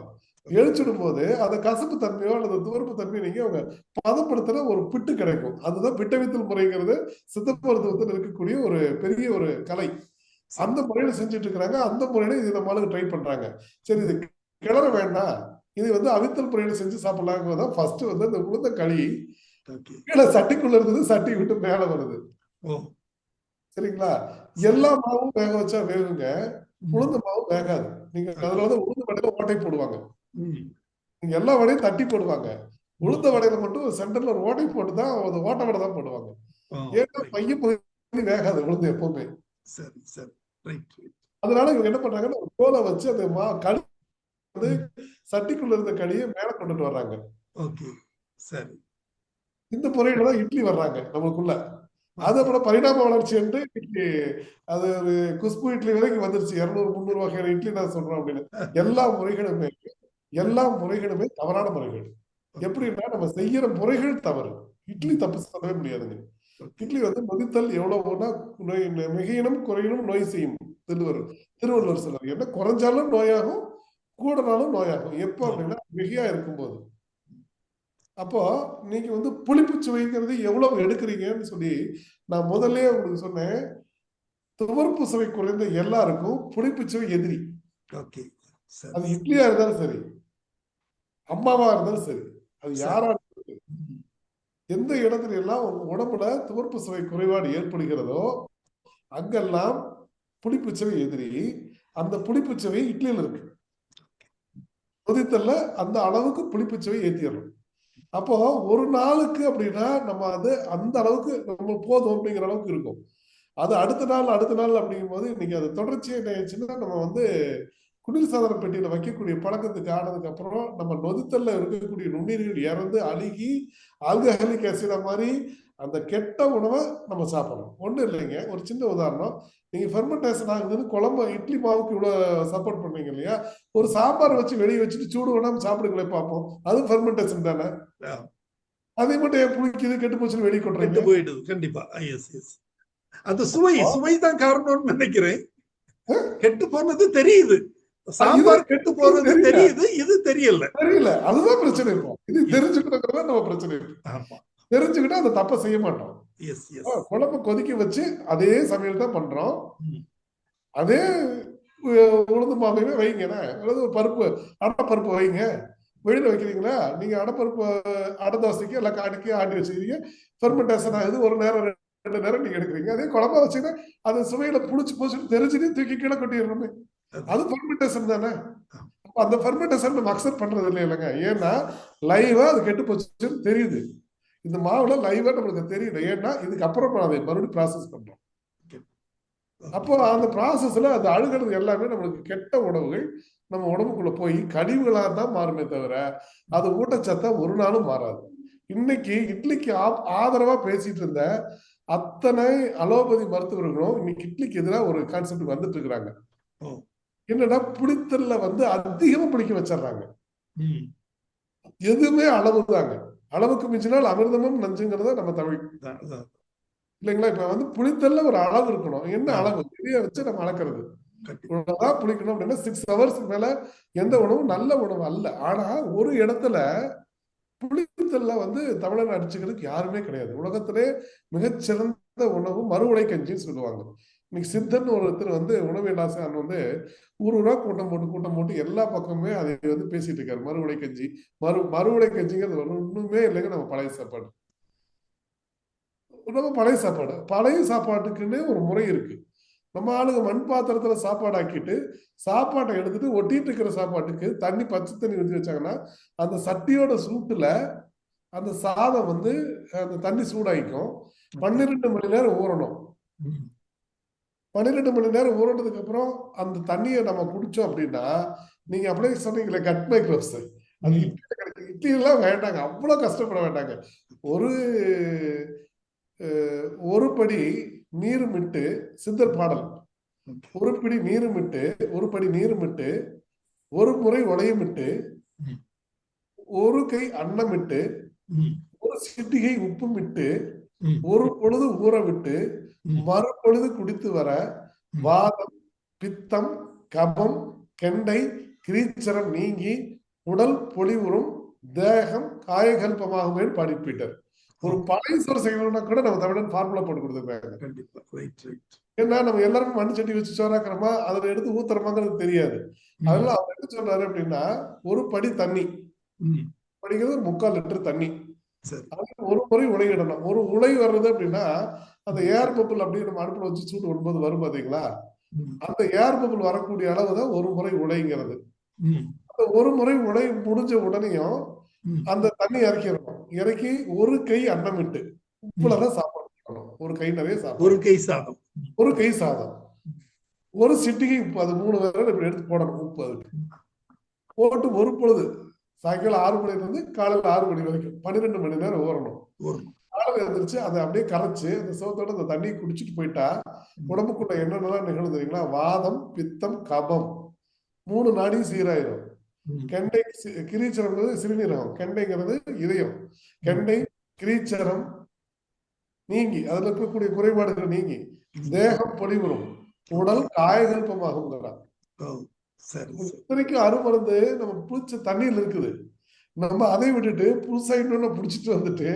Speaker 2: எரிச்சிடும் போது அந்த கசப்பு தன்மையோ அல்லது துவர்ப்பு தன்மையோ நீங்க அவங்க பதப்படுத்துற ஒரு பிட்டு கிடைக்கும். அதுதான் பிட்டவித்தல் முறைங்கிறது சித்த மருத்துவத்தில் இருக்கக்கூடிய ஒரு பெரிய ஒரு கலை. அந்த முறையில செஞ்சுட்டு இருக்கிறாங்க. அந்த முறையில இது நம்மளுக்கு ட்ரை பண்றாங்க. சரி, இது கிளற வேண்டாம், இது வந்து அவித்தல் முறையில செஞ்சு சாப்பிடலாங்கிறதான் ஃபர்ஸ்ட் வந்து அந்த உளுந்த களி கீழே சட்டிக்குள்ள இருந்தது சட்டி விட்டு மேல வருது. சரிங்களா? எல்லா மாவும் வேக வச்சா வேகுங்க, உளுந்த மாவு வேகாது. நீங்க அதனாலதான் உளுந்த வடையில ஓட்டை போடுவாங்க. நீங்க எல்லா வடையும் தட்டி போடுவாங்க, உளுந்த வடையில மட்டும் சென்டர்ல ஒரு ஓட்டை போட்டுதான் அந்த ஓட்ட வடை தான் போடுவாங்க. ஏன்னா பையன் பகுதி வேகாது உளுந்து எப்பவுமே. சரி சரி, அதனால இவங்க என்ன பண்றாங்கன்னா ஒரு கோலை வச்சு அந்த களி வந்து சட்டிக்குள்ள இருந்த களியை மேல கொண்டுட்டு வர்றாங்க. சரி, இந்த முறையில தான் இட்லி வர்றாங்க நமக்குள்ள. அது அப்புறம் பரிணாம வளர்ச்சி என்று இட்லி அது ஒரு குஷ்பு இட்லி வரைக்கும் வந்துருச்சு. 200-300 வகையான இட்லி நான் சொல்றேன் அப்படின்னு. எல்லா முறைகளுமே தவறான முறைகள். எப்படின்னா நம்ம செய்யற முறைகள் தவறு. இட்லி தப்பு சொல்லவே முடியாதுங்க. இட்லி வந்து நொதித்தல் எவ்வளவுனா மிகையினும் குறையினும் நோய் செய்யும் திருவள்ளுவர் சொல்றாரு. என்ன குறைஞ்சாலும் நோயாகும், கூடனாலும் நோயாகும். எப்போ அப்படின்னா மிகையா இருக்கும்போது. அப்போ நீங்க வந்து புளிப்பு சுவைங்கிறது எவ்வளவு எடுக்கிறீங்கன்னு சொல்லி நான் முதல்ல உங்களுக்கு சொன்னேன். துவர்ப்பு சுவை குறைந்த எல்லாருக்கும் புளிப்பு சுவை எதிரி. அது இட்லியா இருந்தாலும் சரி, அம்மாவா இருந்தாலும் சரி, அது யாரா இருந்தாலும் சரி, எந்த இடத்துல எல்லாம் உங்க உடம்புல துவர்ப்பு சுவை குறைபாடு ஏற்படுகிறதோ அங்கெல்லாம் புளிப்பு சுவை எதிரி. அந்த புளிப்பு சுவை இட்லியில இருக்கு. கொதித்தல்ல அந்த அளவுக்கு புளிப்பு சுவை ஏற்றிடணும். அப்போ ஒரு நாளுக்கு அப்படின்னா நம்ம அது அந்த அளவுக்கு நம்ம போதும் அப்படிங்கிற அளவுக்கு இருக்கும். அது அடுத்த நாள் அப்படிங்கும் போது இன்னைக்கு அது தொடர்ச்சியா என்ன ஆயிடுச்சுன்னா நம்ம வந்து குளிர்சாதன பெட்டியில வைக்கக்கூடிய பழக்கத்துக்கு ஆனதுக்கு அப்புறம் நம்ம நொதித்தல்ல இருக்கக்கூடிய நுண்ணுயிர்கள் இறந்து அழுகி ஆல்கஹாலிக் ஆசிட் மாதிரி அந்த கெட்ட உணவை நம்ம சாப்பிடணும். ஒண்ணும் இல்லைங்க, ஒரு சின்ன உதாரணம். நீங்க ஃபெர்மெண்டேஷன் ஆகுதுன்னு குழம்பு இட்லி மாவுக்கு இவ்வளவு சப்போர்ட் பண்ணீங்க இல்லையா? ஒரு சாம்பார் வச்சு வெளியே வச்சுட்டு சூடு வேணாம சாப்பிடுங்களே பார்ப்போம், அது ஃபெர்மெண்டேஷன் தானே? அதை மட்டும் ஏன் புளிக்குது கெட்டு போச்சுன்னு வெளியே கொட்டுறீங்க? போயிடுது கண்டிப்பா. அந்த சுவை தான் காரணம்னு நினைக்கிறேன். கெட்டு போனது தெரியுது,
Speaker 1: சாம்பார் கெட்டு போறது தெரியுது, இது தெரியல.
Speaker 2: தெரியல, அதுதான் பிரச்சனை. இப்போ இது தெரிஞ்சுக்கிட்டா நம்ம பிரச்சனை. தெரிஞ்சுக்கிட்டா அந்த தப்பை செய்ய மாட்டோம். குழம்பு கொதிக்க வச்சு அதே சமையல் தான் பண்றோம். அதே உளுந்து மாவையுமே வைங்கண்ணே, பருப்பு அடைப்பருப்பு வைங்க. வெளியில வைக்கிறீங்களா, நீங்க அடைப்பருப்பு அடை தோசைக்கு எல்லாம் அடுக்கி ஆட்டி வச்சுக்கிறீங்க. ஃபெர்மெண்டேஷன் ஆகுது, ஒரு நேரம் 2 நேரம் நீங்க எடுக்கிறீங்க. அதே குழம்பா வச்சுன்னா அது சுவையில புளிச்சு போச்சுன்னு தெரிஞ்சுட்டு தூக்கி கீழே கொட்டிடணுமே, அது ஃபெர்மெண்டேஷன் தானே. அந்த ஃபெர்மெண்டேஷன் நம்ம அக்செப்ட் பண்றது இல்லைங்க. ஏன்னா லைவா அது கெட்டு போச்சுன்னு தெரியுது. இந்த மாவுல லைவா நம்மளுக்கு தெரியல. ஏன்னா இதுக்கு அப்புறம் அதை மறுபடியும் ப்ராசஸ் பண்றோம். அப்போ அந்த ப்ராசஸ்ல அது அழுகிறது எல்லாமே நம்மளுக்கு கெட்ட உணவுகள் நம்ம உடம்புக்குள்ள போய் கழிவுகளாக தான் மாறுமே தவிர அது ஊட்டச்சத்தா ஒரு நாளும் மாறாது. இன்னைக்கு இட்லிக்கு ஆதரவா பேசிட்டு இருந்த அத்தனை அலோபதி மருத்துவர்களும் இன்னைக்கு இட்லிக்கு எதிராக ஒரு கான்செப்ட் வந்துட்டு இருக்கிறாங்க. என்னன்னா புளித்தல்ல அதிகமா புளிக்க வச்சிடறாங்க. எதுவுமே அளவுதாங்க. அளவுக்கு மிஞ்சினால் அமிர்தமும் நஞ்சுங்கிறத நம்ம தமிழ் இல்லைங்களா. இப்ப புளித்தல்ல ஒரு அளவு இருக்கணும். என்ன அளவு இதைய வச்சு நம்ம அளக்கிறது. இவ்வளவுதான் புளிக்கணும் அப்படின்னா 6 ஹவர்ஸ்க்கு மேல எந்த உணவும் நல்ல உணவு அல்ல. ஆனா ஒரு இடத்துல புளித்தல்ல தமிழன் அடிச்சுக்கிறதுக்கு யாருமே கிடையாது. உலகத்திலே மிகச்சிறந்த உணவு மறுவடை கஞ்சின்னு சொல்லுவாங்க. இன்னைக்கு சித்தன் ஒருத்தர் உணவியல் ஆசிரியர் ஊரா கூட்டம் போட்டு எல்லா பக்கமுமே அதை பேசிட்டு இருக்காரு. மறுவடை கஞ்சி மறுவடை கஞ்சிங்கிறது ஒண்ணுமே இல்லைங்க. நம்ம பழைய சாப்பாடு பழைய சாப்பாட்டுக்குன்னு ஒரு முறை இருக்கு. நம்ம ஆளுங்க மண் பாத்திரத்துல சாப்பாடு ஆக்கிட்டு சாப்பாட்டை எடுத்துட்டு ஒட்டிட்டு இருக்கிற சாப்பாட்டுக்கு தண்ணி பச்சை தண்ணி ஊற்றி வச்சாங்கன்னா அந்த சட்டியோட சூட்டுல அந்த சாதம் அந்த தண்ணி சூடாயிக்கும். 12 மணி நேரம் ஊறணும். 12 மணி நேரம் ஊறினதுக்கு அப்புறம் அந்த தண்ணியை நம்ம குடிச்சோம் அப்படின்னா நீங்க அப்படியே சொன்னீங்களே கட் மைக்ரோப்ஸ் அது இட்லி எல்லாம் வேண்டாங்க, அவ்வளவு கஷ்டப்பட வேண்டாங்க. ஒரு படி நீரும் விட்டு சித்தர் பாடல், ஒரு பிடி நீரும் விட்டு ஒரு படி நீரும் விட்டு ஒரு முறை உலையும் விட்டு ஒரு கை அன்னம் விட்டு ஒரு சிட்டிகை உப்பும் விட்டு ஒரு பொழுது ஊற விட்டு மறுபொழுது குடித்து வர வாதம் பித்தம் கபம் கெண்டை கிரீச்சரம் நீங்கி உடல் பொலிவுறும் தேகம் காயகல்பமாகுமே பாடிப்பிட்டார். ஒரு பழைய சோறு செய்யணும்னா கூட நம்ம தமிழன் ஃபார்முலா போட்டு கொடுத்துருக்காங்க. ஏன்னா நம்ம எல்லாரும் மண் சட்டி வச்சு சோறாக்குறோமா அதுல எடுத்து ஊத்துறோமாங்கிறது தெரியாது. அதனால அவர் என்ன சொல்றாரு அப்படின்னா ஒரு படி தண்ணி படிக்கிறது ஒரு 3/4 லிட்டர் தண்ணி, ஒரு முறை உலையிடணும். ஒரு உலை வர்றது அப்படின்னா அந்த ஏர் பப்புள் அப்படியே நம்ம அடுப்புல வச்சு சூடு வரும்போது வரும் பாத்தீங்களா, அந்த ஏர் பப்புள் வரக்கூடிய அளவுதான் ஒரு முறை உலைங்கிறது. அந்த ஒரு முறை உலை முடிஞ்ச உடனேயும் அந்த தண்ணி இறக்கிடணும். இறக்கி ஒரு கை அன்னம் விட்டு உப்புலதான் சாப்பாடு பண்ணணும். ஒரு கை நிறைய சாப்பிடும். ஒரு கை சாதம் ஒரு சிட்டிகை உப்பு, அது 3 விரல் இப்படி எடுத்து போடணும். உப்பு அதுக்கு போட்டு ஒரு பொழுது சாயங்காலம் 6 மணில இருந்து காலையில 6 மணி வரைக்கும் 12 மணி நேரம் ஊறணும். காலையில எழுந்திரிச்சு அதை அப்படியே கரைச்சு அந்த சோத்தோட அந்த தண்ணியை குடிச்சிட்டு போயிட்டா உடம்புக்குள்ள என்னென்னலாம் நிகழும் தெரியுங்களா? வாதம் பித்தம் கபம் 3 நாடியும் சீராயிரும். கெண்டை கிரீச்சரம் சிறுநீரகம், கெண்டைங்கிறது இதயம். கெண்டை கிரீச்சரம் நீங்கி அதுல இருக்கக்கூடிய குறைபாடுகள் நீங்கி தேகம் பொலிவுறும் உடல் காயகல்பமாகும். இத்தனைக்கும் அருமருந்து நம்ம புளிச்ச தண்ணியில் இருக்குது. நம்ம அதை விட்டுட்டு புதுசா இன்னொன்னு புடிச்சிட்டு வந்துட்டு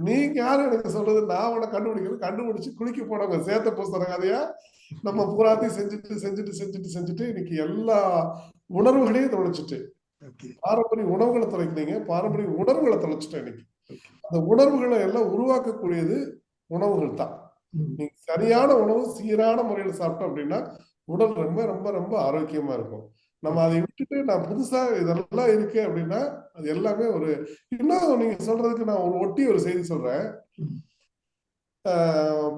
Speaker 2: நீங்க யாரும் எனக்கு சொல்றது நான் உன கண்டுபிடிச்சு குளிக்க போனவங்க சேத்த பூசுறாங்க. அதையா நம்ம பூராத்தையும் செஞ்சுட்டு இன்னைக்கு எல்லா உணர்வுகளையும் தொலைச்சிட்டு பாரம்பரிய உணவுகளை தொலைக்கிறீங்க. பாரம்பரிய உணர்வுகளை தொலைச்சிட்டேன். இன்னைக்கு அந்த உணர்வுகளை எல்லாம் உருவாக்கக்கூடியது உணவுகள் தான். நீங்க சரியான உணவு சீரான முறையில் சாப்பிட்டோம் அப்படின்னா உடல் ரொம்ப ரொம்ப ரொம்ப ஆரோக்கியமா இருக்கும். நம்ம அதை விட்டுட்டு நான் புதுசா இதெல்லாம் இருக்கு அப்படின்னா அது எல்லாமே இன்னும் நீங்க சொல்றதுக்கு நான் ஒரு செய்தி சொல்றேன்.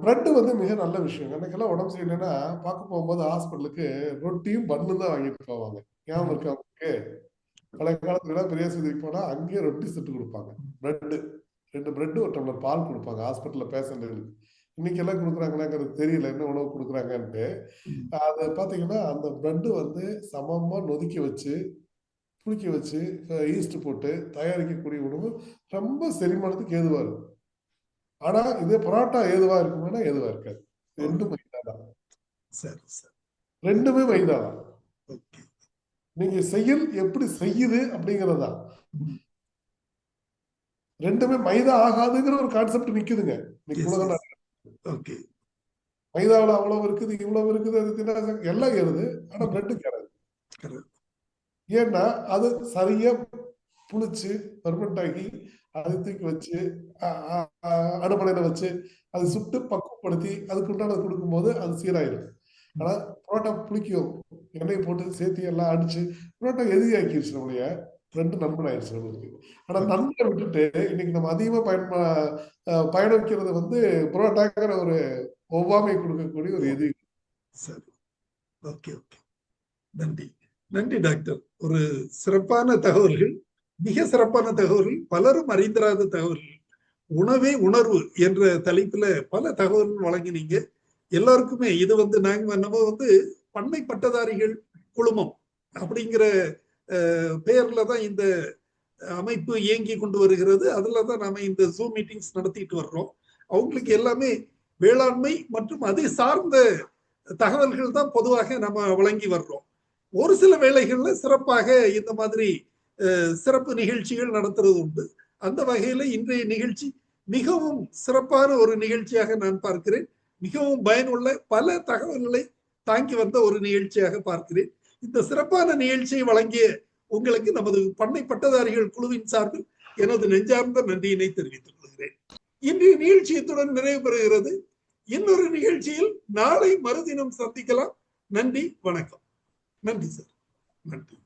Speaker 2: பிரெட் மிக நல்ல விஷயம். எனக்கெல்லாம் உடம்பு செய்யலைன்னா பார்க்க போகும்போது ஹாஸ்பிட்டலுக்கு ரொட்டியும் பன்னு தான் வாங்கிட்டு போவாங்க. ஞாபகம் இருக்கு அவங்களுக்கு? பழைய காலத்துல பெரிய செய்திக்கு போனா அங்கேயே ரொட்டி சுட்டு கொடுப்பாங்க. பிரெட் 2 பிரெட் ஒரு டம்ளர் பால் கொடுப்பாங்க ஹாஸ்பிட்டல்ல பேஷண்ட்டுகளுக்கு. இன்னைக்கு எல்லாம் கொடுக்குறாங்களாங்கிறது தெரியல, என்ன உணவு கொடுக்குறாங்கன்ட்டு. அதை பாத்தீங்கன்னா அந்த பிரெட்டு சமமா நொதிக்க வச்சு புளிக்க வச்சு ஈஸ்ட் போட்டு தயாரிக்கக்கூடிய உணவு ரொம்ப செரிமானத்துக்கு ஏதுவா இருக்கும். ஆனா இதே பரோட்டா ஏதுவா இருக்குமானா ஏதுவா இருக்காது. ரெண்டுமே மைதா தான். ரெண்டுமே மைதா தான். நீங்க செயல் எப்படி செய்யுது அப்படிங்கறதா. ரெண்டுமே மைதா ஆகாதுங்கிற ஒரு கான்செப்ட் நிக்குதுங்க இன்னைக்கு உலக நாடு.
Speaker 1: ஓகே.
Speaker 2: மைதாவில் அவ்வளவு இருக்குது, இவ்வளவு இருக்குது, அது தின்னா எல்லாம் ஏறுது. ஆனா பிரெட்டுக்கு ஏறாது. ஏன்னா அது சரியா புளிச்சு ஃபெர்மெண்ட் ஆகி அதை தூக்கி வச்சு அடுப்படையில வச்சு அதை சுட்டு பக்குவப்படுத்தி அதுக்கு உண்டானதை கொடுக்கும்போது அது சீராயிடும். ஆனா புரோட்டா புளிக்கும், எண்ணெயை போட்டு சேர்த்து எல்லாம் அடிச்சு புரோட்டா எதிரியாக்கிடுச்சு நம்மளுடைய ரெண்டு நண்பன் ஆயிடுச்சு நம்மளுக்கு. ஆனா நண்பனை விட்டுட்டு இன்னைக்கு நம்ம அதிகமா பயணிக்கிறது வந்து புரோட்டாங்கிற ஒரு ஒவ்வாமை கொடுக்கக்கூடிய ஒரு எதிரி.
Speaker 1: சரி, ஓகே ஓகே, நன்றி நன்றி டாக்டர். ஒரு சிறப்பான தகவல்கள், மிக சிறப்பான தகவல்கள், பலரும் அறிந்திராத தகவல்கள். உணவே உணர்வு என்ற தலைப்புல பல தகவல்கள் வழங்கினீங்க. எல்லாருக்குமே இது வந்து நம்ம வந்து பண்ணை பட்டதாரிகள் குழுமம் அப்படிங்கிற பெயர்ல தான் இந்த அமைப்பு இயங்கி கொண்டு வருகிறது. அதுலதான் நாம இந்த ஜூம் மீட்டிங்ஸ் நடத்திட்டு வர்றோம். அவங்களுக்கு எல்லாமே வேளாண்மை மற்றும் அதை சார்ந்த தகவல்கள் தான் பொதுவாக நம்ம வழங்கி வர்றோம். ஒரு சில வேளைகள்ல சிறப்பாக இந்த மாதிரி சிறப்பு நிகழ்ச்சிகள் நடத்துறது உண்டு. அந்த வகையில இன்றைய நிகழ்ச்சி மிகவும் சிறப்பான ஒரு நிகழ்ச்சியாக நான் பார்க்கிறேன். மிகவும் பயனுள்ள பல தகவல்களை தாங்கி வந்த ஒரு நிகழ்ச்சியாக பார்க்கிறேன். இந்த சிறப்பான நிகழ்ச்சியை வழங்கிய உங்களுக்கு நமது பண்ணை பட்டதாரிகள் குழுவின் சார்பில் எனது நெஞ்சார்ந்த நன்றியினை தெரிவித்துக் கொள்கிறேன். இன்றைய நிகழ்ச்சியத்துடன் நிறைவு பெறுகிறது. இன்னொரு நிகழ்ச்சியில் நாளை மறுதினம் சந்திக்கலாம். நன்றி, வணக்கம். நன்றி சார், நன்றி.